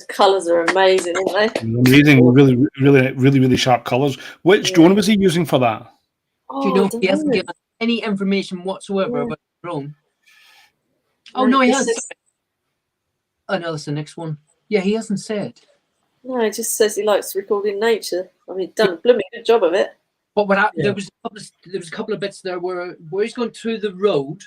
Colours are amazing, aren't they? Amazing, really sharp colours. Which drone was he using for that? Oh, Do you know I he hasn't don't know. given any information whatsoever Yeah. about the drone? Oh, No, no, he he has. says- Oh, no, that's the next one. Yeah, he hasn't said. No, he just says he likes recording nature. I mean, he's done a blooming good job of it. But what Yeah. there was a couple of bits there where he's going through the road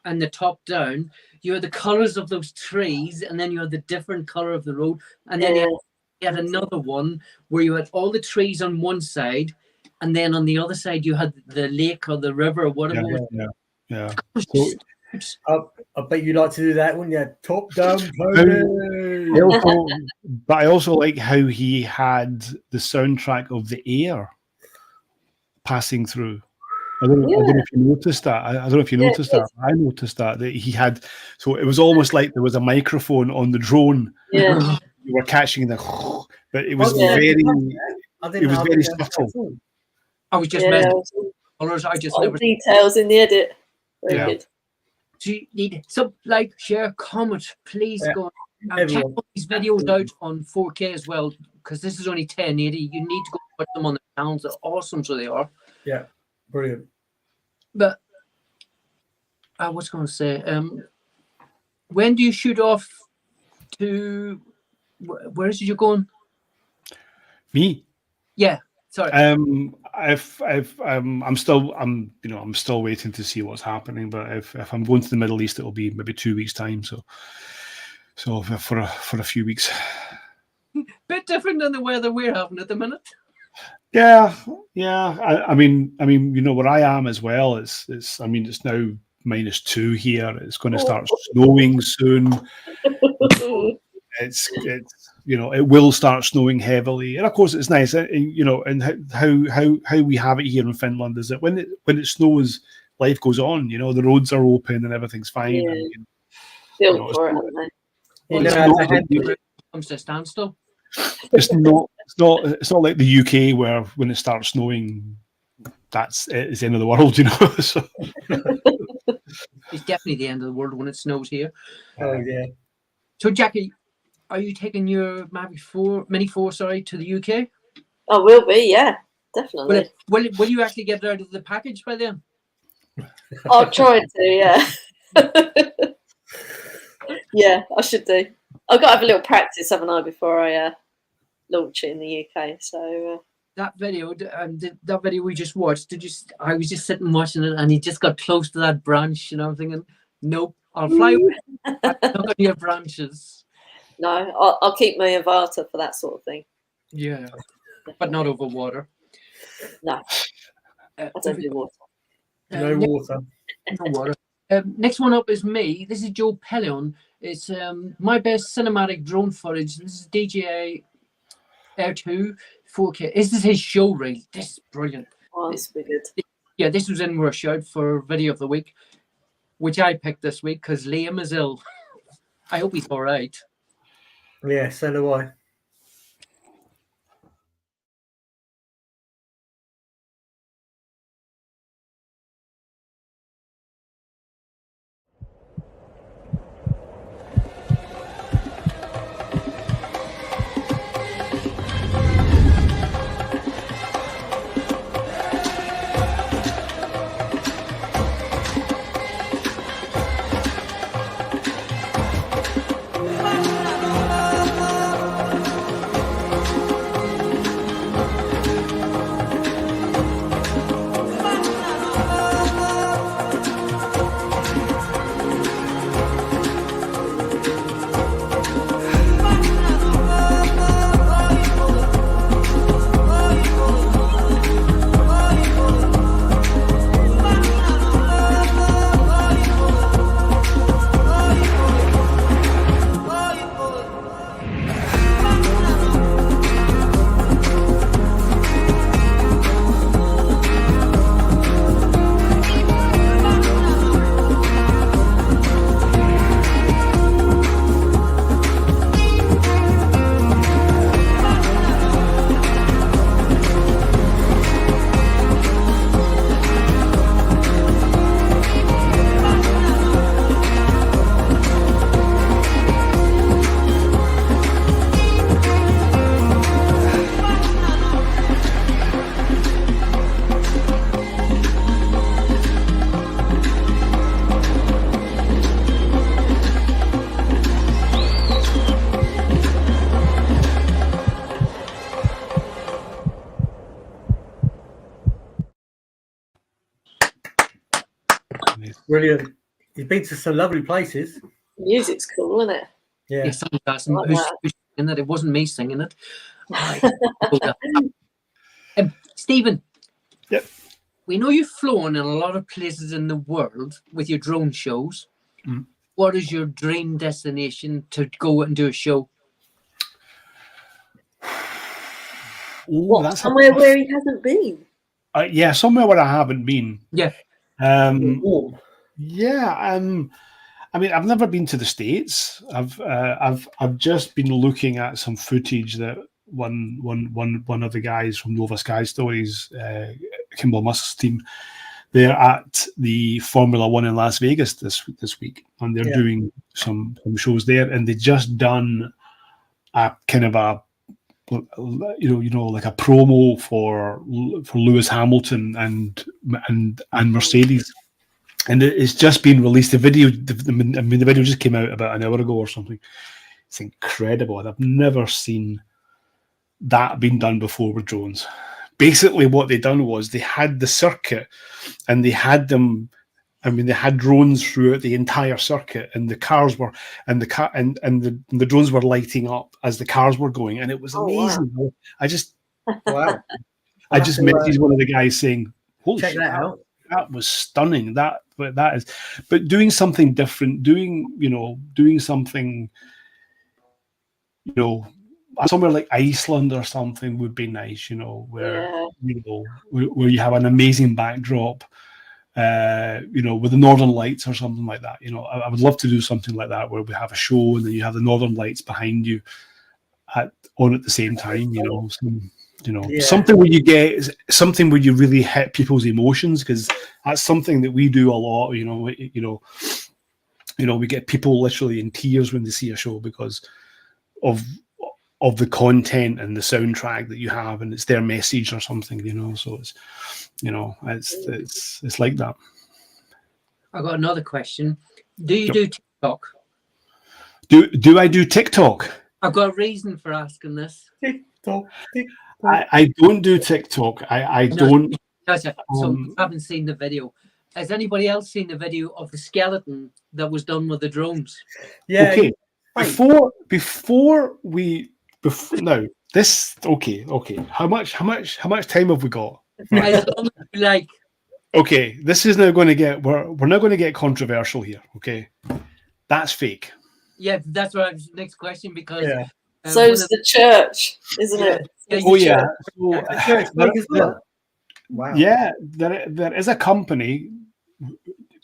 and the top down. You had the colours of those trees, and then you had the different colour of the road, and then you had another one where you had all the trees on one side, and then on the other side you had the lake or the river or whatever. Yeah. So, I bet you like to do that, wouldn't you? Top down. But I also like how he had the soundtrack of the air passing through. I don't know if you noticed that. I don't know if you noticed that. I noticed that he had. So it was almost like there was a microphone on the drone. Yeah. You were catching the, but it was very subtle. I was just messing colours. I just never details in the edit. Very good. Do you need like, share, comment, please go and check all these videos out on 4K as well, because this is only 1080. You need to go put them on the channels. They're awesome, so they are. Yeah, brilliant. But I was going to say, when do you shoot off to? Where is it you're going? Me? Yeah. Sorry. I'm still waiting to see what's happening. But if I'm going to the Middle East, it'll be maybe 2 weeks' time. So for a few weeks. Bit different than the weather we're having at the minute. Yeah. I mean, where I am as well. It's now -2 here. It's going to start snowing soon. It's it will start snowing heavily, and of course it's nice, and how we have it here in Finland is that when it snows, life goes on. The roads are open and everything's fine. Yeah. And, Built for it, haven't they? It comes to a standstill. It's not like the UK where when it starts snowing, it's the end of the world. So. It's definitely the end of the world when it snows here. Oh yeah. So Jackie, are you taking your Mini 4 to the UK? I will be, yeah, definitely. Will you actually get it out of the package by then? I'll try to, yeah. Yeah, I should do. I've got to have a little practice, haven't I, before I launch it in the UK. So that video we just watched. I was just sitting watching it, and he just got close to that branch, and I'm thinking, nope, I'll fly away. I'm not going near branches. No, I'll keep my inverter for that sort of thing. Yeah, but not over water. No, I don't do water. No water. No water. Next one up is me. This is Joe Pellion. It's my best cinematic drone footage. This is DJI Air 2 4K. This is his show reel. This is brilliant. Oh, this will be good. Yeah, this was in Rush Out for Video of the Week, which I picked this week because Liam is ill. I hope he's all right. Yeah, so do I. Brilliant. He's been to some lovely places. Music's cool, isn't it? Yeah. Yes, who's that. singing it? It wasn't me singing it. Right. Stephen. Yep. We know you've flown in a lot of places in the world with your drone shows. Mm. What is your dream destination to go and do a show? Oh, that's somewhere where he hasn't been. Yeah, somewhere where I haven't been. Yeah. Yeah. I mean, I've never been to the States. I've just been looking at some footage that one of the guys from Nova Sky Stories, Kimball Musk's team, they're at the Formula One in Las Vegas this week, and they're doing some shows there, and they just done a kind of a like a promo for Lewis Hamilton and Mercedes. And it's just been released. The video just came out about an hour ago or something. It's incredible. I've never seen that being done before with drones. Basically, what they done was they had the circuit, and they had them. I mean, they had drones throughout the entire circuit, and the cars were, and the drones were lighting up as the cars were going, and it was amazing. Wow. I just messaged one of the guys saying, "Holy shit, that was stunning." But doing something different, doing something, somewhere like Iceland or something would be nice, where you have an amazing backdrop, with the Northern Lights or something like that. I would love to do something like that where we have a show and then you have the Northern Lights behind you on at the same time, something where you get something where you really hit people's emotions, because that's something that we do a lot. We get people literally in tears when they see a show because of the content and the soundtrack that you have, and it's their message or something, so it's it's like that. I got another question. Do you do TikTok? Do I do TikTok? I've got a reason for asking this. TikTok. I don't do TikTok. I don't. So you haven't seen the video. Has anybody else seen the video of the skeleton that was done with the drones? Yeah. Okay. Before now this. Okay. How much time have we got? Right. Okay. This is now going to get. We're now going to get controversial here. Okay. That's fake. Yeah, that's what I was next question, because. Yeah. So's the church, isn't it? Oh yeah. Wow. Yeah, there is a company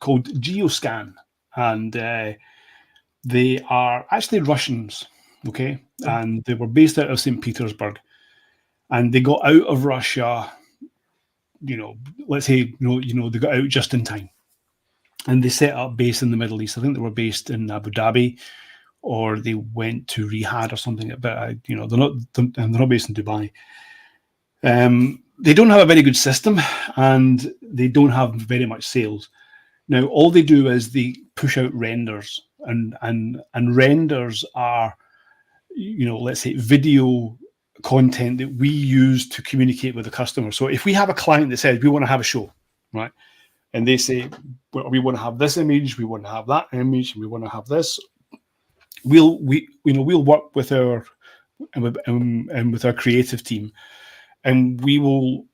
called Geoscan, and they are actually Russians, okay? And they were based out of St. Petersburg, and they got out of Russia, let's say, they got out just in time, and they set up base in the Middle East. I think they were based in Abu Dhabi, or they went to Riyadh or something. But they're not based in Dubai. They don't have a very good system, and they don't have very much sales. Now, all they do is they push out renders, and renders are, let's say, video content that we use to communicate with the customer. So if we have a client that says we want to have a show, right, and they say, well, we want to have this image, we want to have that image, and we want to have this, we'll work with our with our creative team, and we will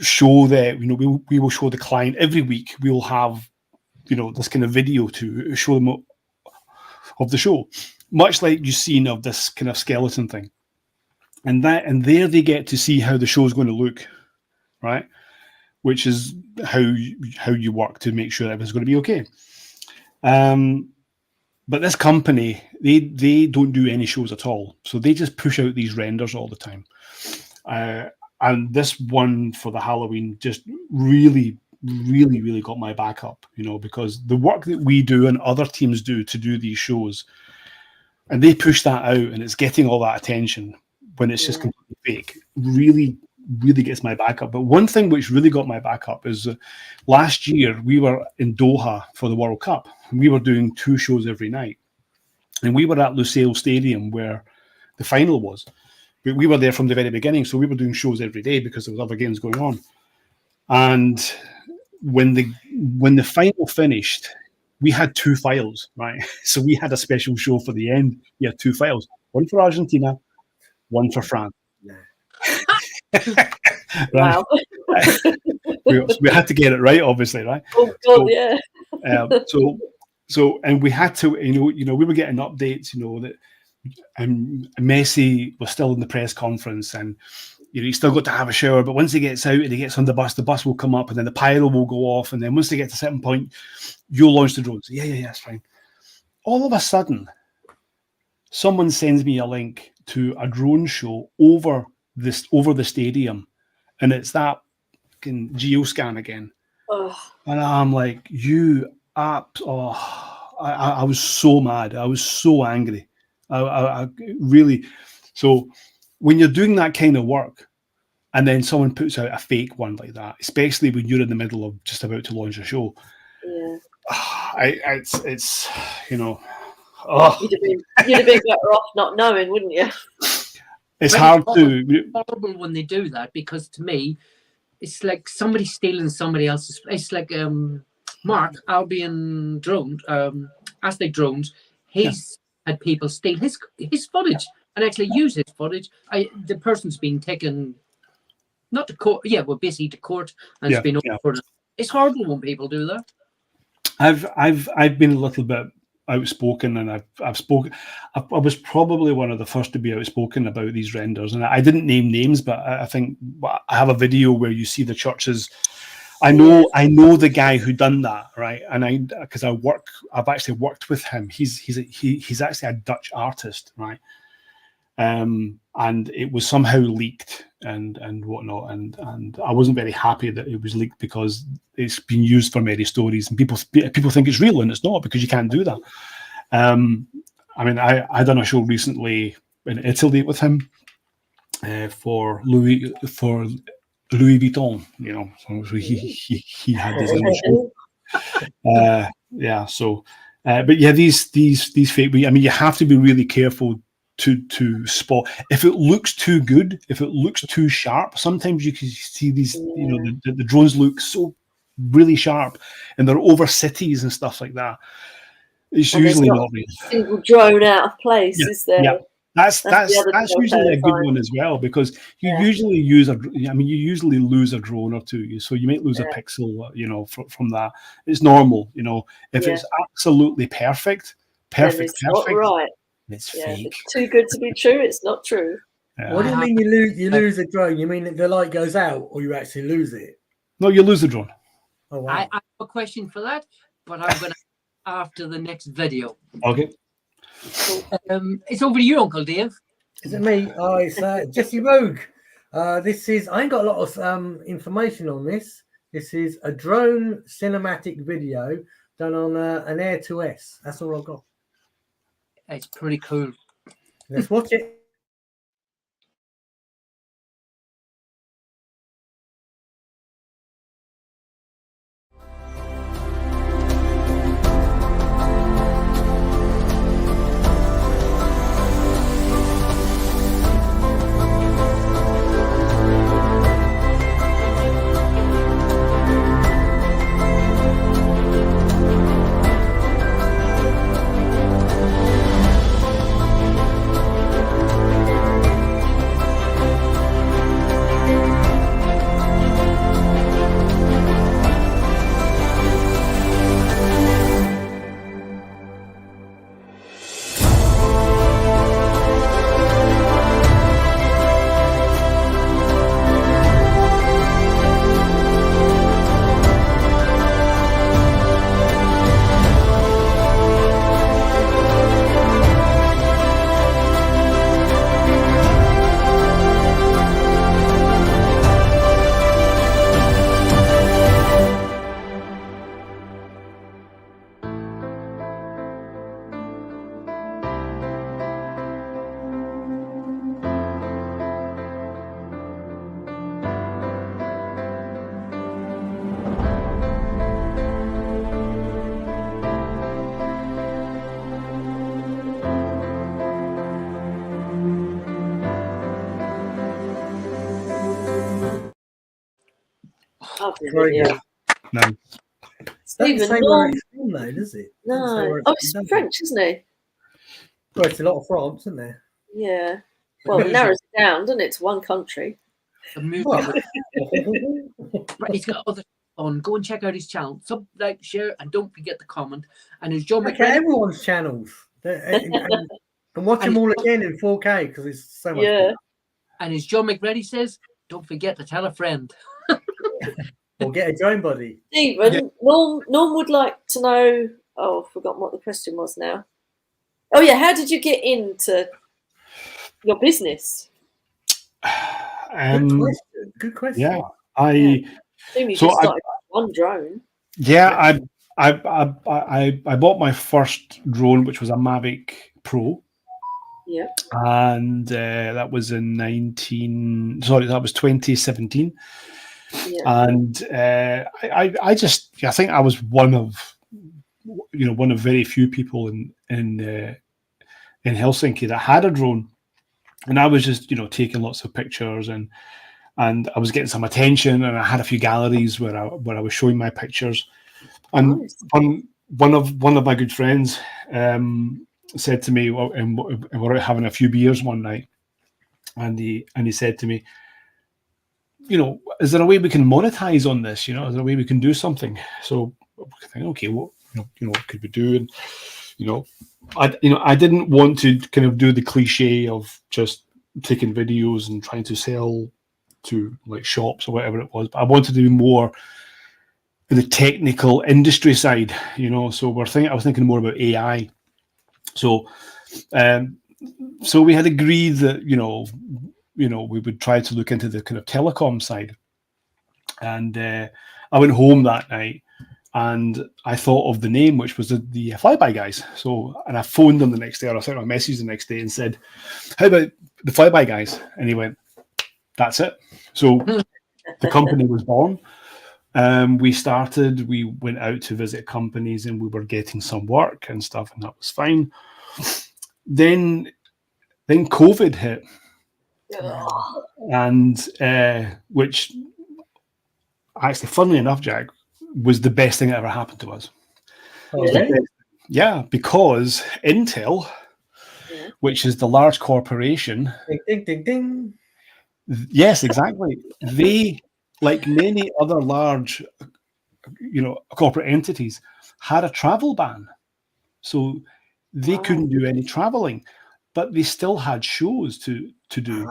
show that we will show the client every week. We will have this kind of video to show them of the show, much like you've seen of this kind of skeleton thing, and there they get to see how the show is going to look, right? Which is how you work to make sure everything's going to be okay. But this company, they don't do any shows at all. So they just push out these renders all the time. And this one for the Halloween just really, really, really got my back up, because the work that we do and other teams do to do these shows, and they push that out and it's getting all that attention when it's just completely fake, really, really gets my back up. But one thing which really got my back up is last year we were in Doha for the World Cup. And we were doing 2 shows every night. And we were at Lusail Stadium where the final was. But we were there from the very beginning. So we were doing shows every day because there was other games going on. And when when the final finished, we had 2 files, right? So we had a special show for the end. We had 2 files, one for Argentina, one for France. Wow. we had to get it right, obviously, right? Oh God, yeah. So and we had to, we were getting updates, that Messi was still in the press conference, and he's still got to have a shower, but once he gets out and he gets on the bus will come up, and then the pyro will go off, and then once they get to a certain point, you'll launch the drones. Yeah, that's fine. All of a sudden, someone sends me a link to a drone show over the stadium, and it's that fucking geoscan again. And I'm like, I was so mad. I was so angry. I really. So when you're doing that kind of work, and then someone puts out a fake one like that, especially when you're in the middle of just about to launch a show, it's You'd have been better off not knowing, wouldn't you? It's hard to. Horrible when they do that, because to me, it's like somebody stealing somebody else's. It's like Mark Albion drone, Aztec drones. He's had people steal his footage and actually use his footage. The person's been taken, not to court. Yeah, well, basically to court, and it's been over. It's horrible when people do that. I've been a little bit outspoken, and I've spoken. I was probably one of the first to be outspoken about these renders, and I didn't name names, but I think I have a video where you see the churches. I know the guy who done that, right? And because I've actually worked with him. He's actually a Dutch artist, right? And it was somehow leaked and whatnot, and I wasn't very happy that it was leaked, because it's been used for many stories, and people think it's real, and it's not, because you can't do that. I mean, I done a show recently in Italy with him for Louis Vuitton, so he had his own show. So but yeah, these fake, I mean, you have to be really careful to spot if it looks too good, if it looks too sharp. Sometimes you can see these, the drones look so really sharp, and they're over cities and stuff like that. It's usually not real. Single drone out of place, is there? Yeah. That's usually a good one as well, because you usually usually lose a drone or two, so you might lose a pixel, from that. It's normal, if it's absolutely perfect, it's not right. It's fake. It's too good to be true. It's not true. What do you mean you lose a drone? You mean that the light goes out, or you actually lose it? No, you lose the drone. Oh, wow. I have a question for that, but I'm going to after the next video. Okay. It's over to you, Uncle Dave. Is it me? Oh, it's JESSYROIG. This is, I ain't got a lot of information on this. This is a drone cinematic video done on an Air 2S. That's all I've got. It's pretty cool. Let's watch it. Very good. Nice. Doesn't Stephen, say where it's from, though, does it? Doesn't say no. where Oh, it's it's from, does it? French, isn't he? Well, it's a lot of France, isn't there? Yeah. Well, it narrows it down, doesn't it, to one country? The movie. Well. Right, he's got other on. Go and check out his channel. Sub, like, share, and don't forget to comment. And his John Check out McReady. everyone's channels. And watch them all again in 4K because it's so much Yeah. fun. And as John McReady says, don't forget to tell a friend. Or get a drone buddy. Stephen, Norm would like to know. Oh, I've forgotten what the question was now. Oh, yeah. How did you get into your business? Good question. Yeah, I assume you so just started with one drone. yeah, I bought my first drone, which was a Mavic Pro. Yeah. And that was in 2017. Yeah. And I think I was one of very few people in Helsinki that had a drone, and I was just taking lots of pictures and I was getting some attention, and I had a few galleries where I was showing my pictures. And Nice. one of my good friends said to me, and we're out having a few beers one night, and he said to me, is there a way we can monetize on this? Is there a way we can do something? So I think, okay, what could we do? And I didn't want to kind of do the cliche of just taking videos and trying to sell to like shops or whatever it was, but I wanted to do more the technical industry side, So I was thinking more about AI. So we had agreed that we would try to look into the kind of telecom side. And I went home that night and I thought of the name, which was the FlybyGuys. And I phoned them the next day, or I sent him a message the next day and said, "How about the FlybyGuys?" And he went, "That's it." So the company was born. We went out to visit companies and we were getting some work and stuff, and that was fine. Then COVID hit, and which actually, funnily enough, Jack, was the best thing that ever happened to us. Really? Yeah, because Intel, which is the large corporation, ding, ding, ding, ding. Yes, exactly. They, like many other large, corporate entities, had a travel ban. So they couldn't do any traveling, but they still had shows to do.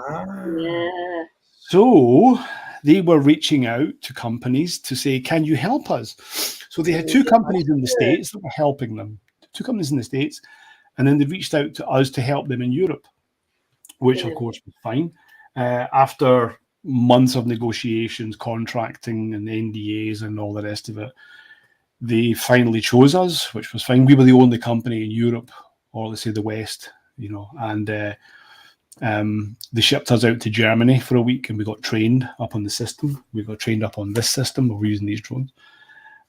Yeah. So they were reaching out to companies to say, "Can you help us?" So they had two companies in the States that were helping them, and then they reached out to us to help them in Europe, which of course was fine. After months of negotiations, contracting and NDAs and all the rest of it, they finally chose us, which was fine. We were the only company in Europe, or let's say the West, and they shipped us out to Germany for a week, and we got trained up on the system. We got trained up on this system. We're using these drones,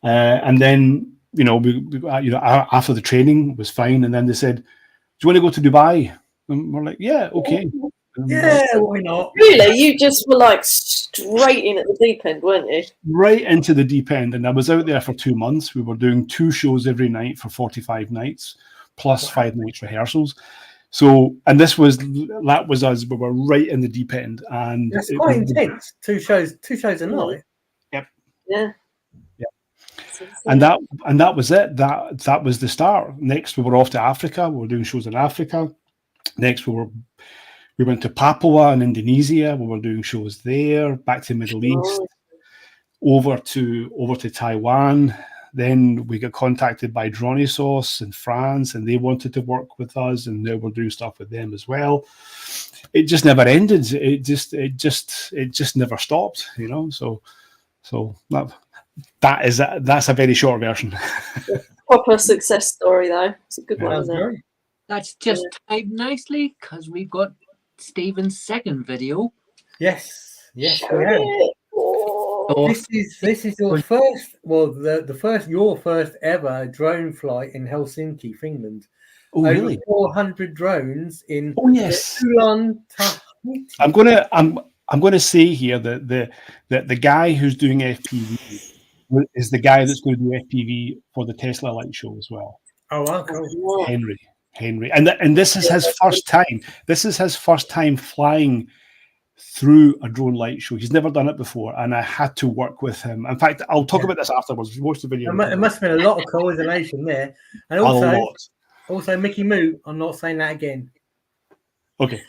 and then after the training was fine, and then they said, "Do you want to go to Dubai?" And we're like, "Yeah, okay." Yeah, why not? Really? You just were like straight in at the deep end, weren't you? Right into the deep end. And I was out there for 2 months. We were doing 2 shows every night for 45 nights, plus 5 nights rehearsals. So, and that was us. We were right in the deep end. And that's quite intense. 2 shows a night. Yep. Yeah. And that was it. That was the start. Next, we were off to Africa. We were doing shows in Africa. Next, we went to Papua in Indonesia. We were doing shows there. Back to the Middle East, over to Taiwan. Then we got contacted by Dronesos in France, and they wanted to work with us, and now we're doing stuff with them as well. It just never ended. It just never stopped. So that's a very short version. Proper success story, though. It's a good one, isn't it? That's just timed nicely because we've got Stephen's second video. Yes, we have. This is your first, your first ever drone flight in Helsinki, Finland. Oh, really? 400 drones in. Oh, yes. I'm gonna say here that the guy who's doing FPV is the guy that's going to do FPV for the Tesla light show as well. Oh, wow, cool. Henry, and this is his first time. This is his first time flying through a drone light show. He's never done it before, and I had to work with him. In fact, I'll talk about this afterwards. Watch the video. It must have been a lot of coordination there, and also Mickey Moo. I'm not saying that again. Okay.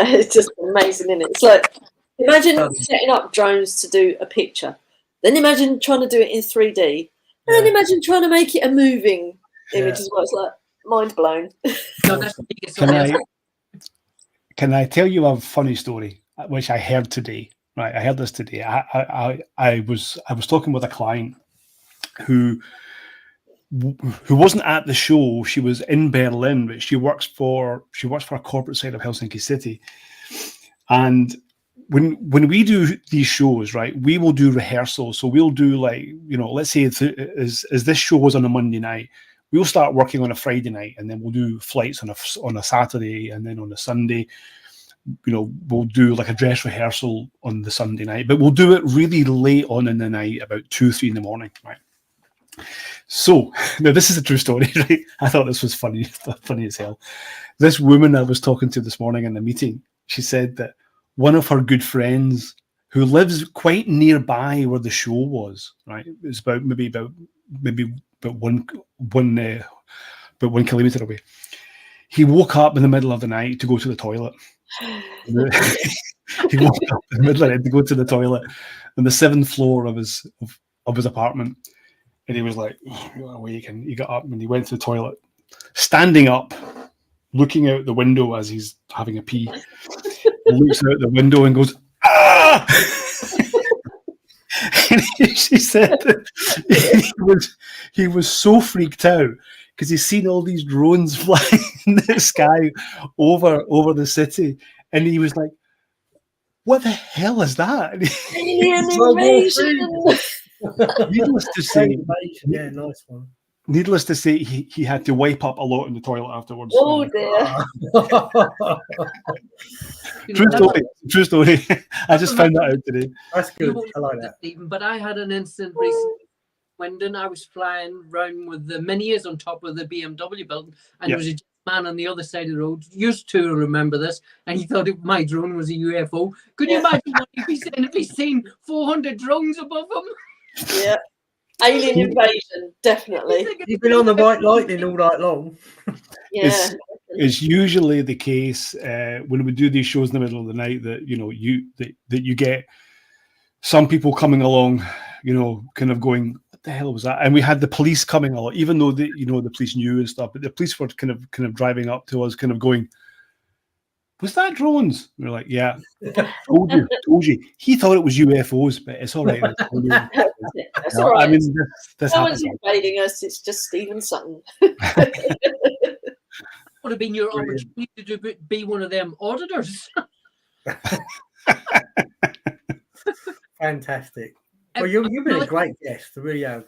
It's just amazing, isn't it? It's like, imagine setting up drones to do a picture, then imagine trying to do it in 3D, and then imagine trying to make it a moving image as well. It's like mind blown. Can I tell you a funny story which I heard today? Right, I heard this today. I was talking with a client who wasn't at the show. She was in Berlin, but she works for a corporate side of Helsinki City. And when we do these shows, right, we will do rehearsals. So we'll do, like, you know, let's say as this show was on a Monday night, we'll start working on a Friday night, and then we'll do flights on a Saturday, and then on a Sunday, you know, we'll do like a dress rehearsal on the Sunday night, but we'll do it really late on in the night, about 2-3 in the morning, right? So now this is a true story, right? I thought this was funny as hell. This woman I was talking to this morning in the meeting, she said that one of her good friends who lives quite nearby where the show was, right? It's about maybe 1 kilometer away. He woke up in the middle of the night to go to the toilet. He woke up in the middle of the night to go to the toilet on the 7th floor of his apartment. And he was like, you're awake. And he got up and he went to the toilet, standing up, looking out the window as he's having a pee. He looks out the window and goes, ah! And she said that he was so freaked out because he's seen all these drones flying in the sky over the city. And he was like, what the hell is that? Alien invasion! Needless to say, yeah, nice one. Needless to say, he had to wipe up a lot in the toilet afterwards. Oh dear! True story. I just found that out today. That's good. I like that. Stephen, but I had an incident recently. When I was flying around with the Minias on top of the BMW building, and there was a man on the other side of the road. Used to remember this, and he thought my drone was a UFO. Could you imagine what he'd be saying if he's seen 400 drones above him? Yeah. Alien invasion, definitely. You've been on the white lightning all night long. Yeah. It's usually the case when we do these shows in the middle of the night that that you get some people coming along, kind of going, what the hell was that? And we had the police coming along, even though the police knew and stuff, but the police were kind of driving up to us, kind of going, was that drones? We were like, yeah, told you. He thought it was UFOs, but it's all right. That's all right. I mean, this no one's invading us. It's just Stephen Sutton. Would have been your opportunity to be one of them auditors. Fantastic. Well, you've been a great guest. I really have.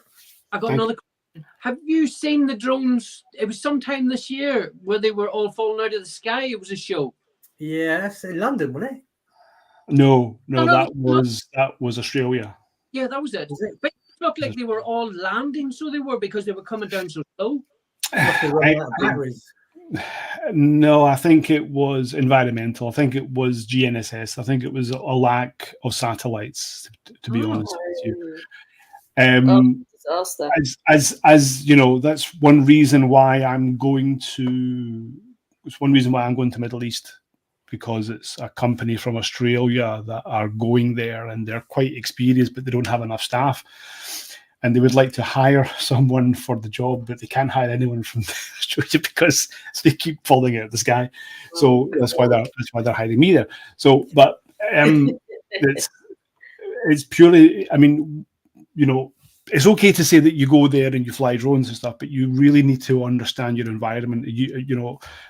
I got another question. Have you seen the drones? It was sometime this year where they were all falling out of the sky. It was a show. Yeah, that's in London, wasn't it? No, that was Australia. Yeah, that was it. But it looked like they were all landing, so they were, because they were coming down so slow. No, I think it was environmental. I think it was GNSS. I think it was a lack of satellites, to be honest with you. As you know, that's one reason why I'm going to. It's one reason why I'm going to Middle East, because it's a company from Australia that are going there, and they're quite experienced, but they don't have enough staff. And they would like to hire someone for the job, but they can't hire anyone from Australia because they keep falling out of the sky. So that's why they're hiring me there. So, but it's purely. I mean, it's okay to say that you go there and you fly drones and stuff, but you really need to understand your environment.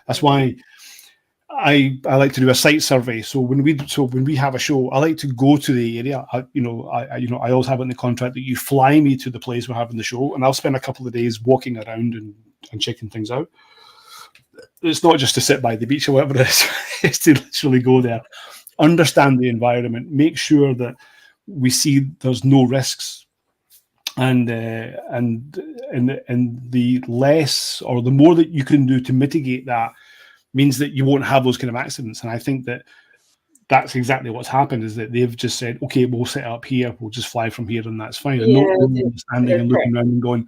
That's why I like to do a site survey. So when we have a show, I like to go to the area. I always have it in the contract that you fly me to the place we're having the show, and I'll spend a couple of days walking around and checking things out. It's not just to sit by the beach or whatever it is. It's to literally go there, understand the environment, make sure that we see there's no risks, and the less or the more that you can do to mitigate that means that you won't have those kind of accidents. And I think that that's exactly what's happened, is that they've just said, okay, we'll set up here, we'll just fly from here, and that's fine. And not understanding and looking around and going,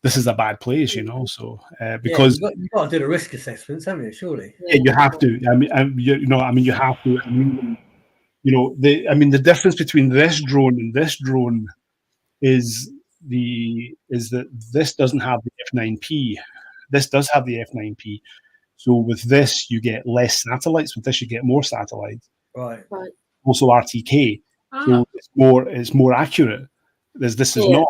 this is a bad place, So because you've got to do the risk assessments, haven't you? Surely. Yeah, you have to. You have to. The difference between this drone and this drone is that this doesn't have the F9P. This does have the F9P. So with this, you get less satellites. With this, you get more satellites. Right. Also RTK. So it's more accurate. This is not.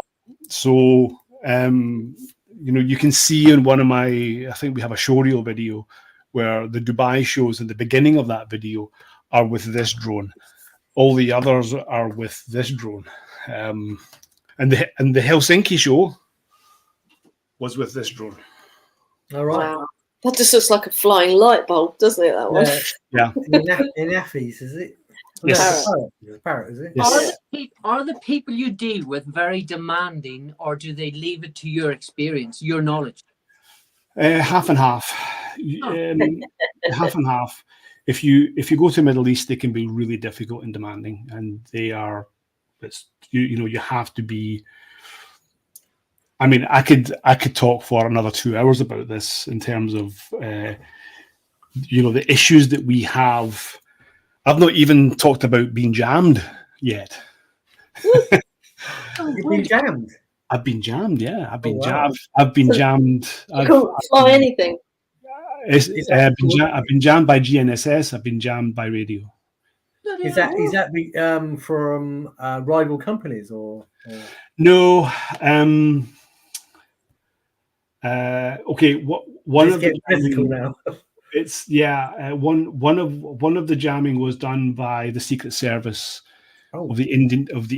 So you can see in one of I think we have a showreel video where the Dubai shows in the beginning of that video are with this drone. All the others are with this drone. And the Helsinki show was with this drone. All right. Wow. That just looks like a flying light bulb, doesn't it? That one. Yeah. In Affys, is it? Yes. Parrot, is it? Yes. Are the people you deal with very demanding, or do they leave it to your experience, your knowledge? Half and half. Half and half. If you go to the Middle East, they can be really difficult and demanding, and they are. You have to be. I mean, I could talk for another 2 hours about this in terms of the issues that we have. I've not even talked about being jammed yet. You've been jammed. I've been jammed. Yeah, I've been wow. jammed. I've been jammed. You couldn't fly anything. I've been jammed by GNSS. I've been jammed by radio. Is that from rival companies or? No. Okay. One Let's of get the physical now. It's one of the jamming was done by the Secret Service of the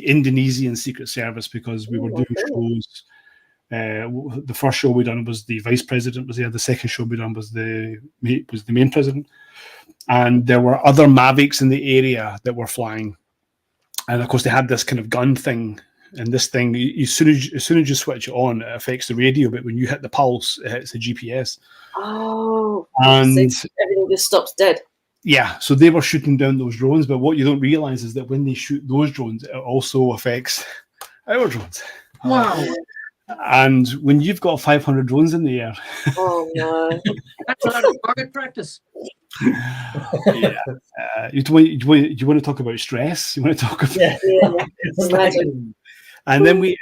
Indonesian Secret Service, because we were doing shows. The first show we done was the vice president was there. The second show we done was the main president, and there were other Mavics in the area that were flying, and of course they had this kind of gun thing. And this thing, as soon as you switch it on, it affects the radio. But when you hit the pulse, it hits the GPS. Oh, and so everything just stops dead. Yeah, so they were shooting down those drones. But what you don't realize is that when they shoot those drones, it also affects our drones. Wow. And when you've got 500 drones in the air, oh no, that's a lot of target practice. Yeah, you want to talk about stress? You want to talk about And then we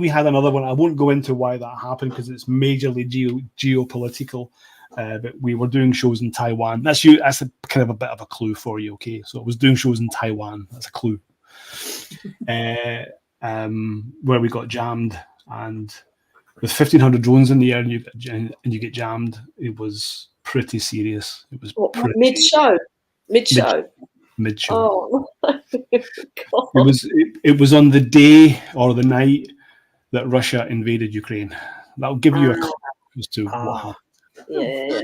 had another one. I won't go into why that happened because it's majorly geopolitical. But we were doing shows in Taiwan. That's a kind of a bit of a clue for you. Okay, so I was doing shows in Taiwan. That's a clue. Where we got jammed, and with 1,500 drones in the air, and you get jammed, it was pretty serious. It was mid show. Mid-show. Oh, God. It was on the day or the night that Russia invaded Ukraine. That'll give you a clue as to what happened. Yeah.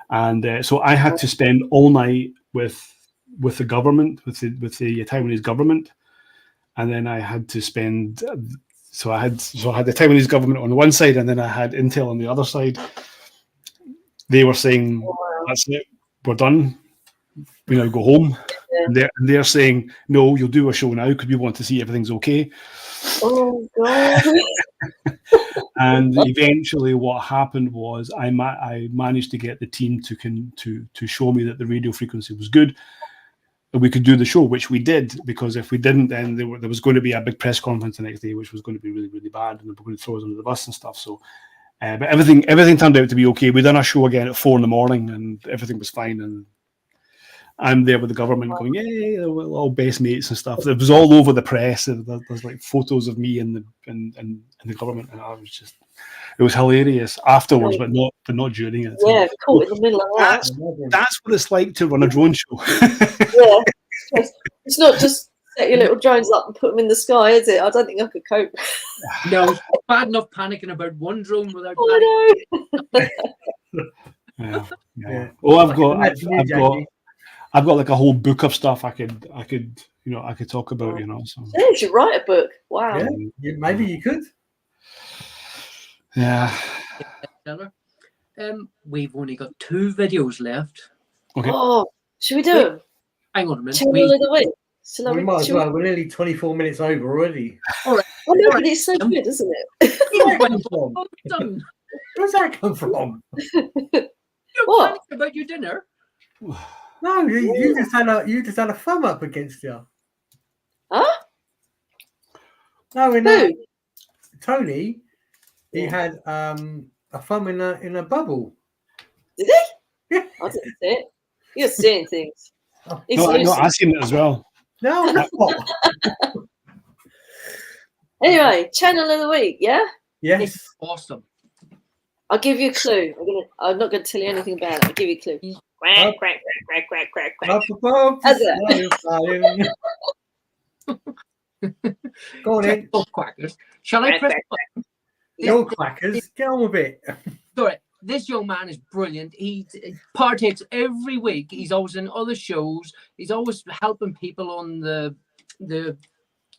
And so I had to spend all night with the government, with the Taiwanese government, and then I had to spend. So I had the Taiwanese government on the one side, and then I had Intel on the other side. They were saying, "That's it, we're done. We now go home." Yeah. And they're saying, "No, you'll do a show now because we want to see everything's okay." Oh God! And eventually, what happened was I managed to get the team to show me that the radio frequency was good, and we could do the show, which we did. Because if we didn't, then there was going to be a big press conference the next day, which was going to be really, really bad, and they were going to throw us under the bus and stuff. So, but everything turned out to be okay. We done our show again at 4 a.m, and everything was fine. And I'm there with the government going, "Yeah, we're all best mates and stuff." It was all over the press. There's like photos of me and the government, and it was hilarious afterwards, but not during it. Yeah, caught in the middle of that. That's what it's like to run a drone show. Yeah, it's not just set your little drones up and put them in the sky, is it? I don't think I could cope. No, it's bad enough panicking about one drone without. Yeah. Oh, I've got like a whole book of stuff I could talk about, So. Yeah, you should write a book. Wow. Yeah, maybe you could. Yeah. We've only got 2 videos left. Okay. Oh, should we do them? Hang on a minute. Channel of the week. We might as well. We're nearly 24 minutes over already. All right. I know, but it's so good, isn't it? Where's that come from? What? About your dinner? No, you just had a thumb up against you. Huh? No, Tony, he had a thumb in a bubble. Did he? Yeah. I didn't see it. You're seeing things. No, I seen it as well. No. Anyway, channel of the week, yeah? Yes. It's awesome. I'll give you a clue. I'm not going to tell you anything about it. I'll give you a clue. Quack, quack, quack, quack, quack, quack, quack. How's that? Go on in. Quackers. Shall I press? You're quackers. Get on with it. Sorry, this young man is brilliant. He partakes every week. He's always in other shows. He's always helping people on the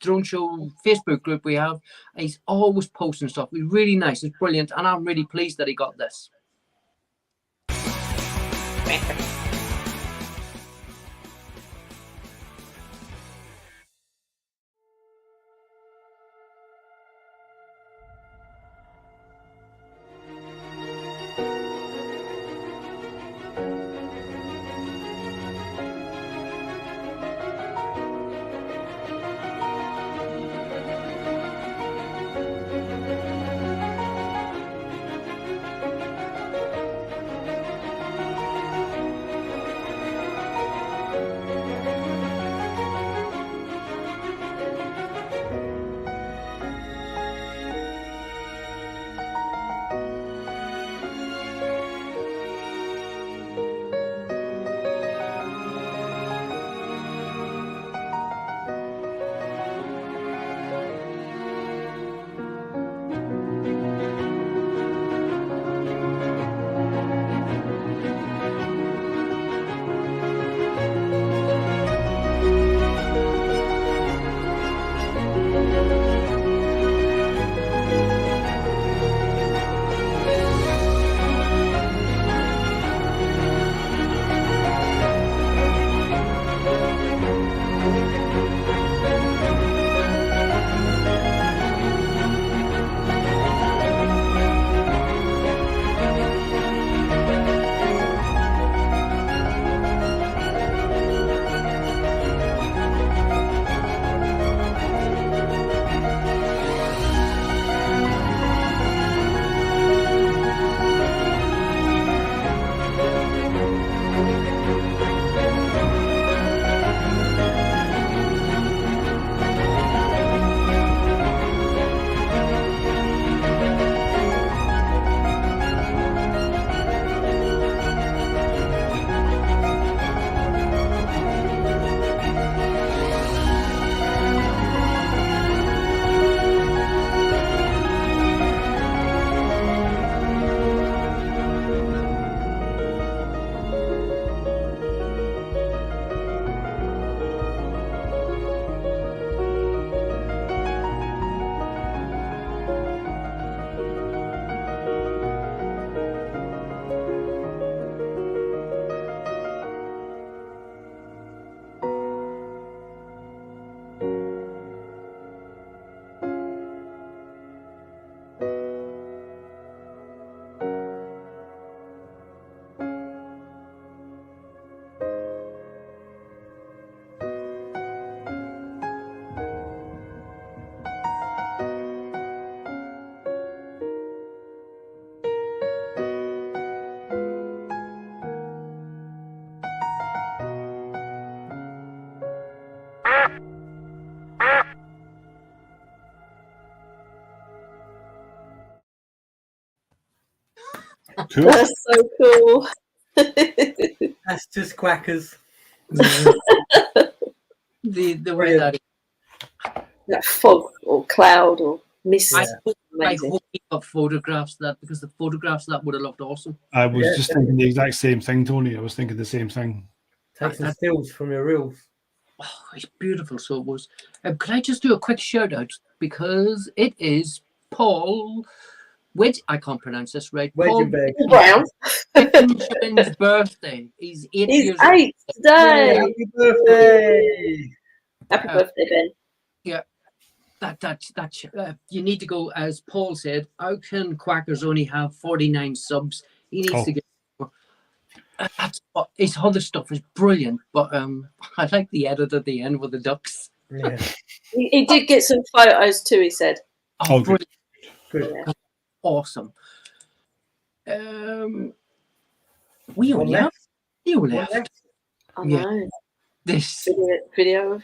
Drone Show Facebook group we have. And he's always posting stuff. He's really nice. It's brilliant, and I'm really pleased that he got this. Cool. That's so cool. That's just quackers. The way that That fog or cloud or mist. I Amazing. hope he got photographs of that, because the photographs of that would have looked awesome. I was just thinking the exact same thing, Tony. I was thinking the same thing. Take some stills from your reels. Oh, it's beautiful. So it was. Could I just do a quick shout out, because it is Paul I can't pronounce this right. Paul Brown. Benjamin's birthday. He's 8 He's years 8 today. Happy birthday! Happy birthday, Ben. Yeah. You need to go, as Paul said. How can Quackers only have 49 subs? He needs to get more. His other stuff is brilliant, but I like the edit at the end with the ducks. Yeah. He did get some photos too, he said. Oh, brilliant. Good. Yeah. Awesome. We only have you left. I Yeah. know. This. Video of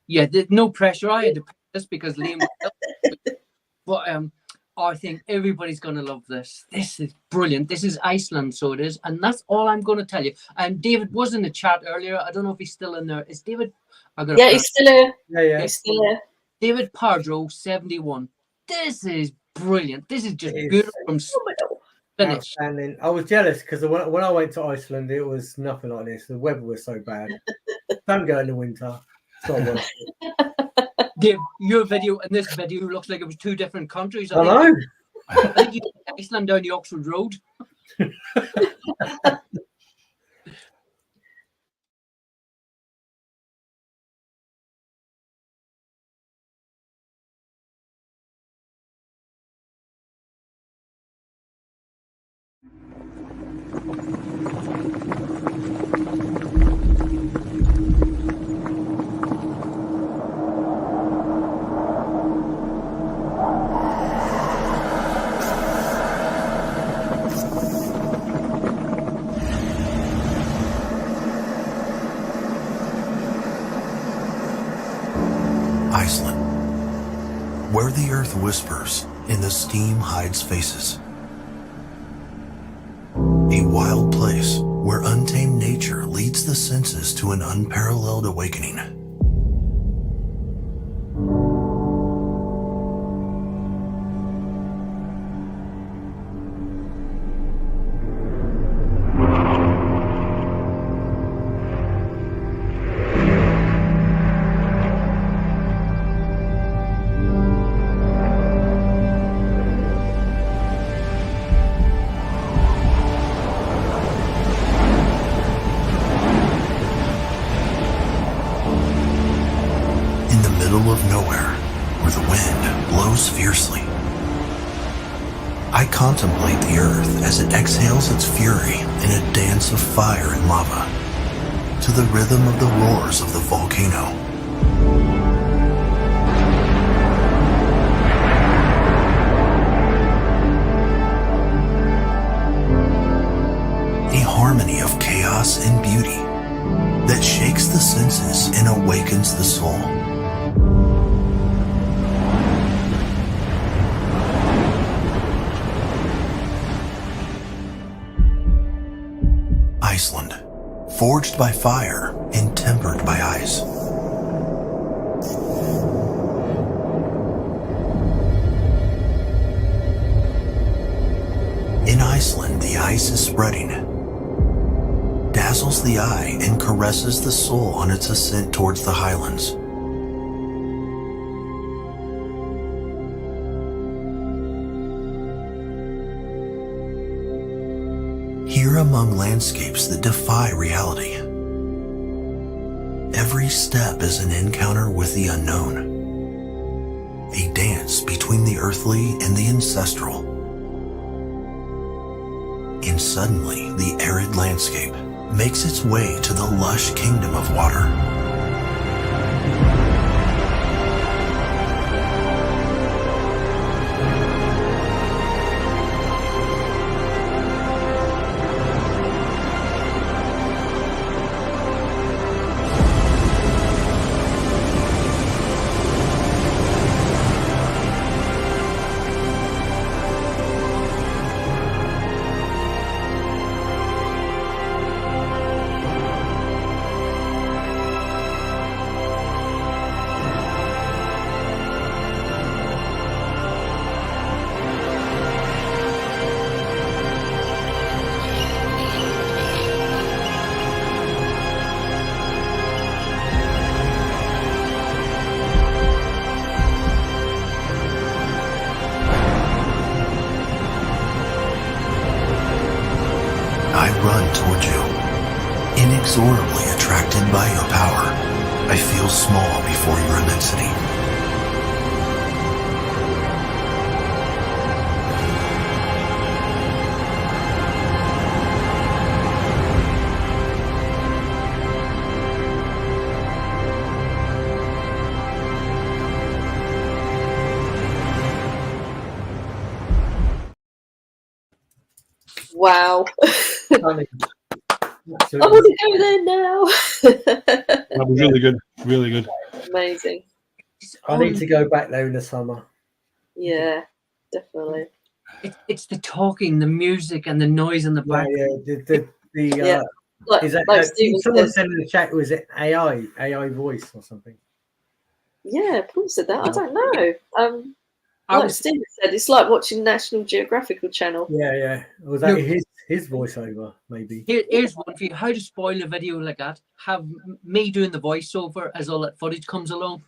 Yeah, there's no pressure. I had to pick this because Liam. But I think everybody's going to love this. This is brilliant. This is Iceland, so it is. And that's all I'm going to tell you. And David was in the chat earlier. I don't know if he's still in there. Is David? Yeah, he's still here. Yeah. He's still here. David Pardro, 71. This is brilliant. This is just beautiful from finish. Outstanding. I was jealous because when I went to Iceland, it was nothing like this. The weather was so bad. Don't go in the winter. It's not worth it. Dave, your video and this video looks like it was two different countries. I know. I think you took Iceland down the Oxford Road. Iceland, where the earth whispers and the steam hides faces. A wild place where untamed nature leads the senses to an unparalleled awakening. Of nowhere, where the wind blows fiercely, I contemplate the earth as it exhales its fury in a dance of fire and lava, to the rhythm of the roars of the volcano. A harmony of chaos and beauty that shakes the senses and awakens the soul. Iceland, forged by fire and tempered by ice. In Iceland, the ice is spreading, dazzles the eye and caresses the soul on its ascent towards the highlands. Here among landscapes that defy reality, every step is an encounter with the unknown, a dance between the earthly and the ancestral. And suddenly, the arid landscape makes its way to the lush kingdom of water. inexorably attracted by your power. I feel small before your immensity. Wow. Funny. I want to go there now. That was really good. Really good. Amazing. I need to go back there in the summer. Yeah, definitely. It's the talking, the music, and the noise in the background. Yeah. Is that, someone said in the chat, was it AI voice or something? Yeah, Paul said that. I don't know. I Like was Stephen said, it's like watching National Geographical Channel. Yeah. Was that his voiceover, maybe? Here's one for you. How to spoil a video like that. Have me doing the voiceover as all that footage comes along.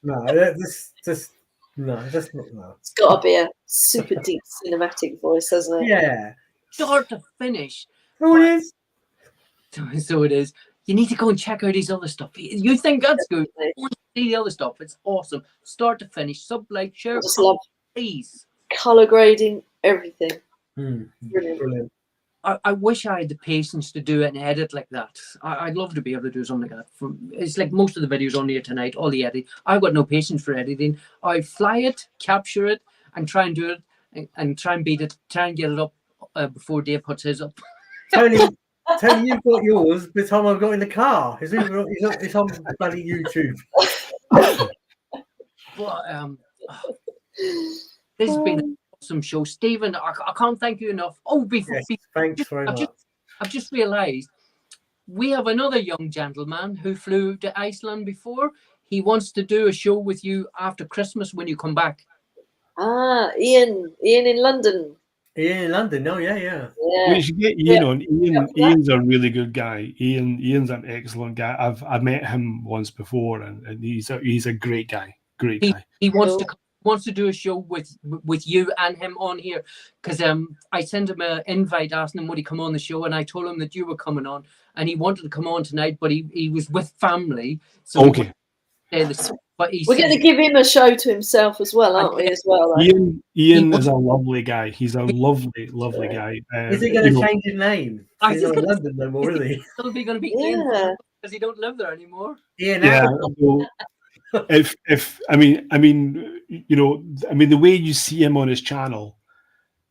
No, that's not. It's got to be a super deep cinematic voice, hasn't it? Yeah. Start to finish. Oh, it is. So it is. You need to go and check out his other stuff. You think that's good? Go and see the other stuff. It's awesome. Start to finish. Sub, like, share. I just love please. Color grading, everything. Brilliant. I wish I had the patience to do an edit like that. I'd love to be able to do something like that. It's like most of the videos on here tonight, all the editing. I've got no patience for editing. I fly it, capture it, and try and do it, and try and beat it, try and get it up before Dave puts his up. Tony, you've got yours by the time I've got in the car. It's on bloody YouTube. But this has been an awesome show. Stephen, I can't thank you enough. Oh, Thanks very much. I've just realised we have another young gentleman who flew to Iceland before. He wants to do a show with you after Christmas when you come back. Ian in London. Ian in London, yeah. We should get Ian on. Ian's a really good guy. Ian's an excellent guy. I've met him once before, and he's a great guy. Great guy. He wants to do a show with you and him on here, because I sent him an invite asking him would he come on the show, and I told him that you were coming on, and he wanted to come on tonight, but he was with family. So okay. But we're going to give him a show to himself as well, aren't we? As well, like? Ian is a lovely guy. He's a lovely guy. Is he going to change his name? He's not in London no more, is he? He's still going to be Ian because he don't live there anymore. Yeah. If I mean, the way you see him on his channel,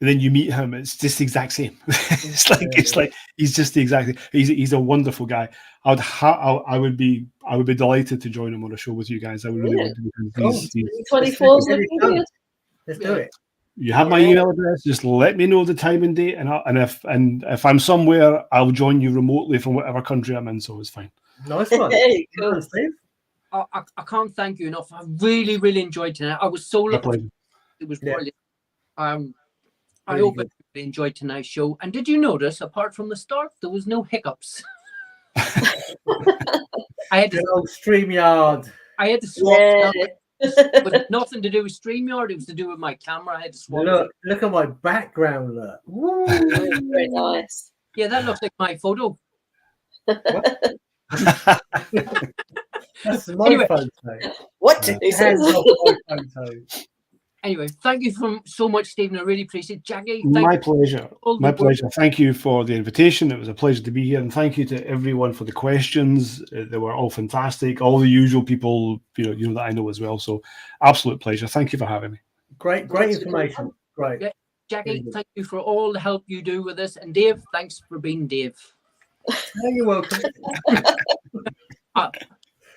and then you meet him, it's just the exact same. it's like he's just the exact same. He's a wonderful guy. I would be delighted to join him on a show with you guys. I would really want to. 24. Let's do it. You have my email address. Just let me know the time and date, and if I'm somewhere, I'll join you remotely from whatever country I'm in. So it's fine. Nice one. Hey, cool. Steve. I can't thank you enough. I really enjoyed tonight. I was so lucky. It was brilliant. I hope you enjoyed tonight's show. And did you notice, apart from the start, there was no hiccups? I had to StreamYard. I had to swap. It was nothing to do with StreamYard. It was to do with my camera. I had to swap. Look at my background. Look. Woo. Very nice. Yeah, that looks like my photo. That's my photo. What? He says. Anyway, thank you so much, Stephen. I really appreciate it. Jackie, my pleasure. My pleasure. Thank you for the invitation. It was a pleasure to be here, and thank you to everyone for the questions. They were all fantastic. All the usual people, you know that I know as well. So, absolute pleasure. Thank you for having me. Great information. Great. Yeah, Jackie, thank you for all the help you do with this, and Dave, thanks for being Dave. You're welcome.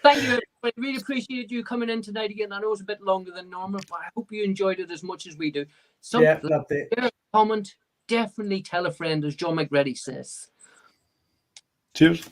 Thank you. I really appreciate you coming in tonight again. I know it's a bit longer than normal, but I hope you enjoyed it as much as we do. Loved it. Comment, definitely tell a friend, as John McReady says. Cheers.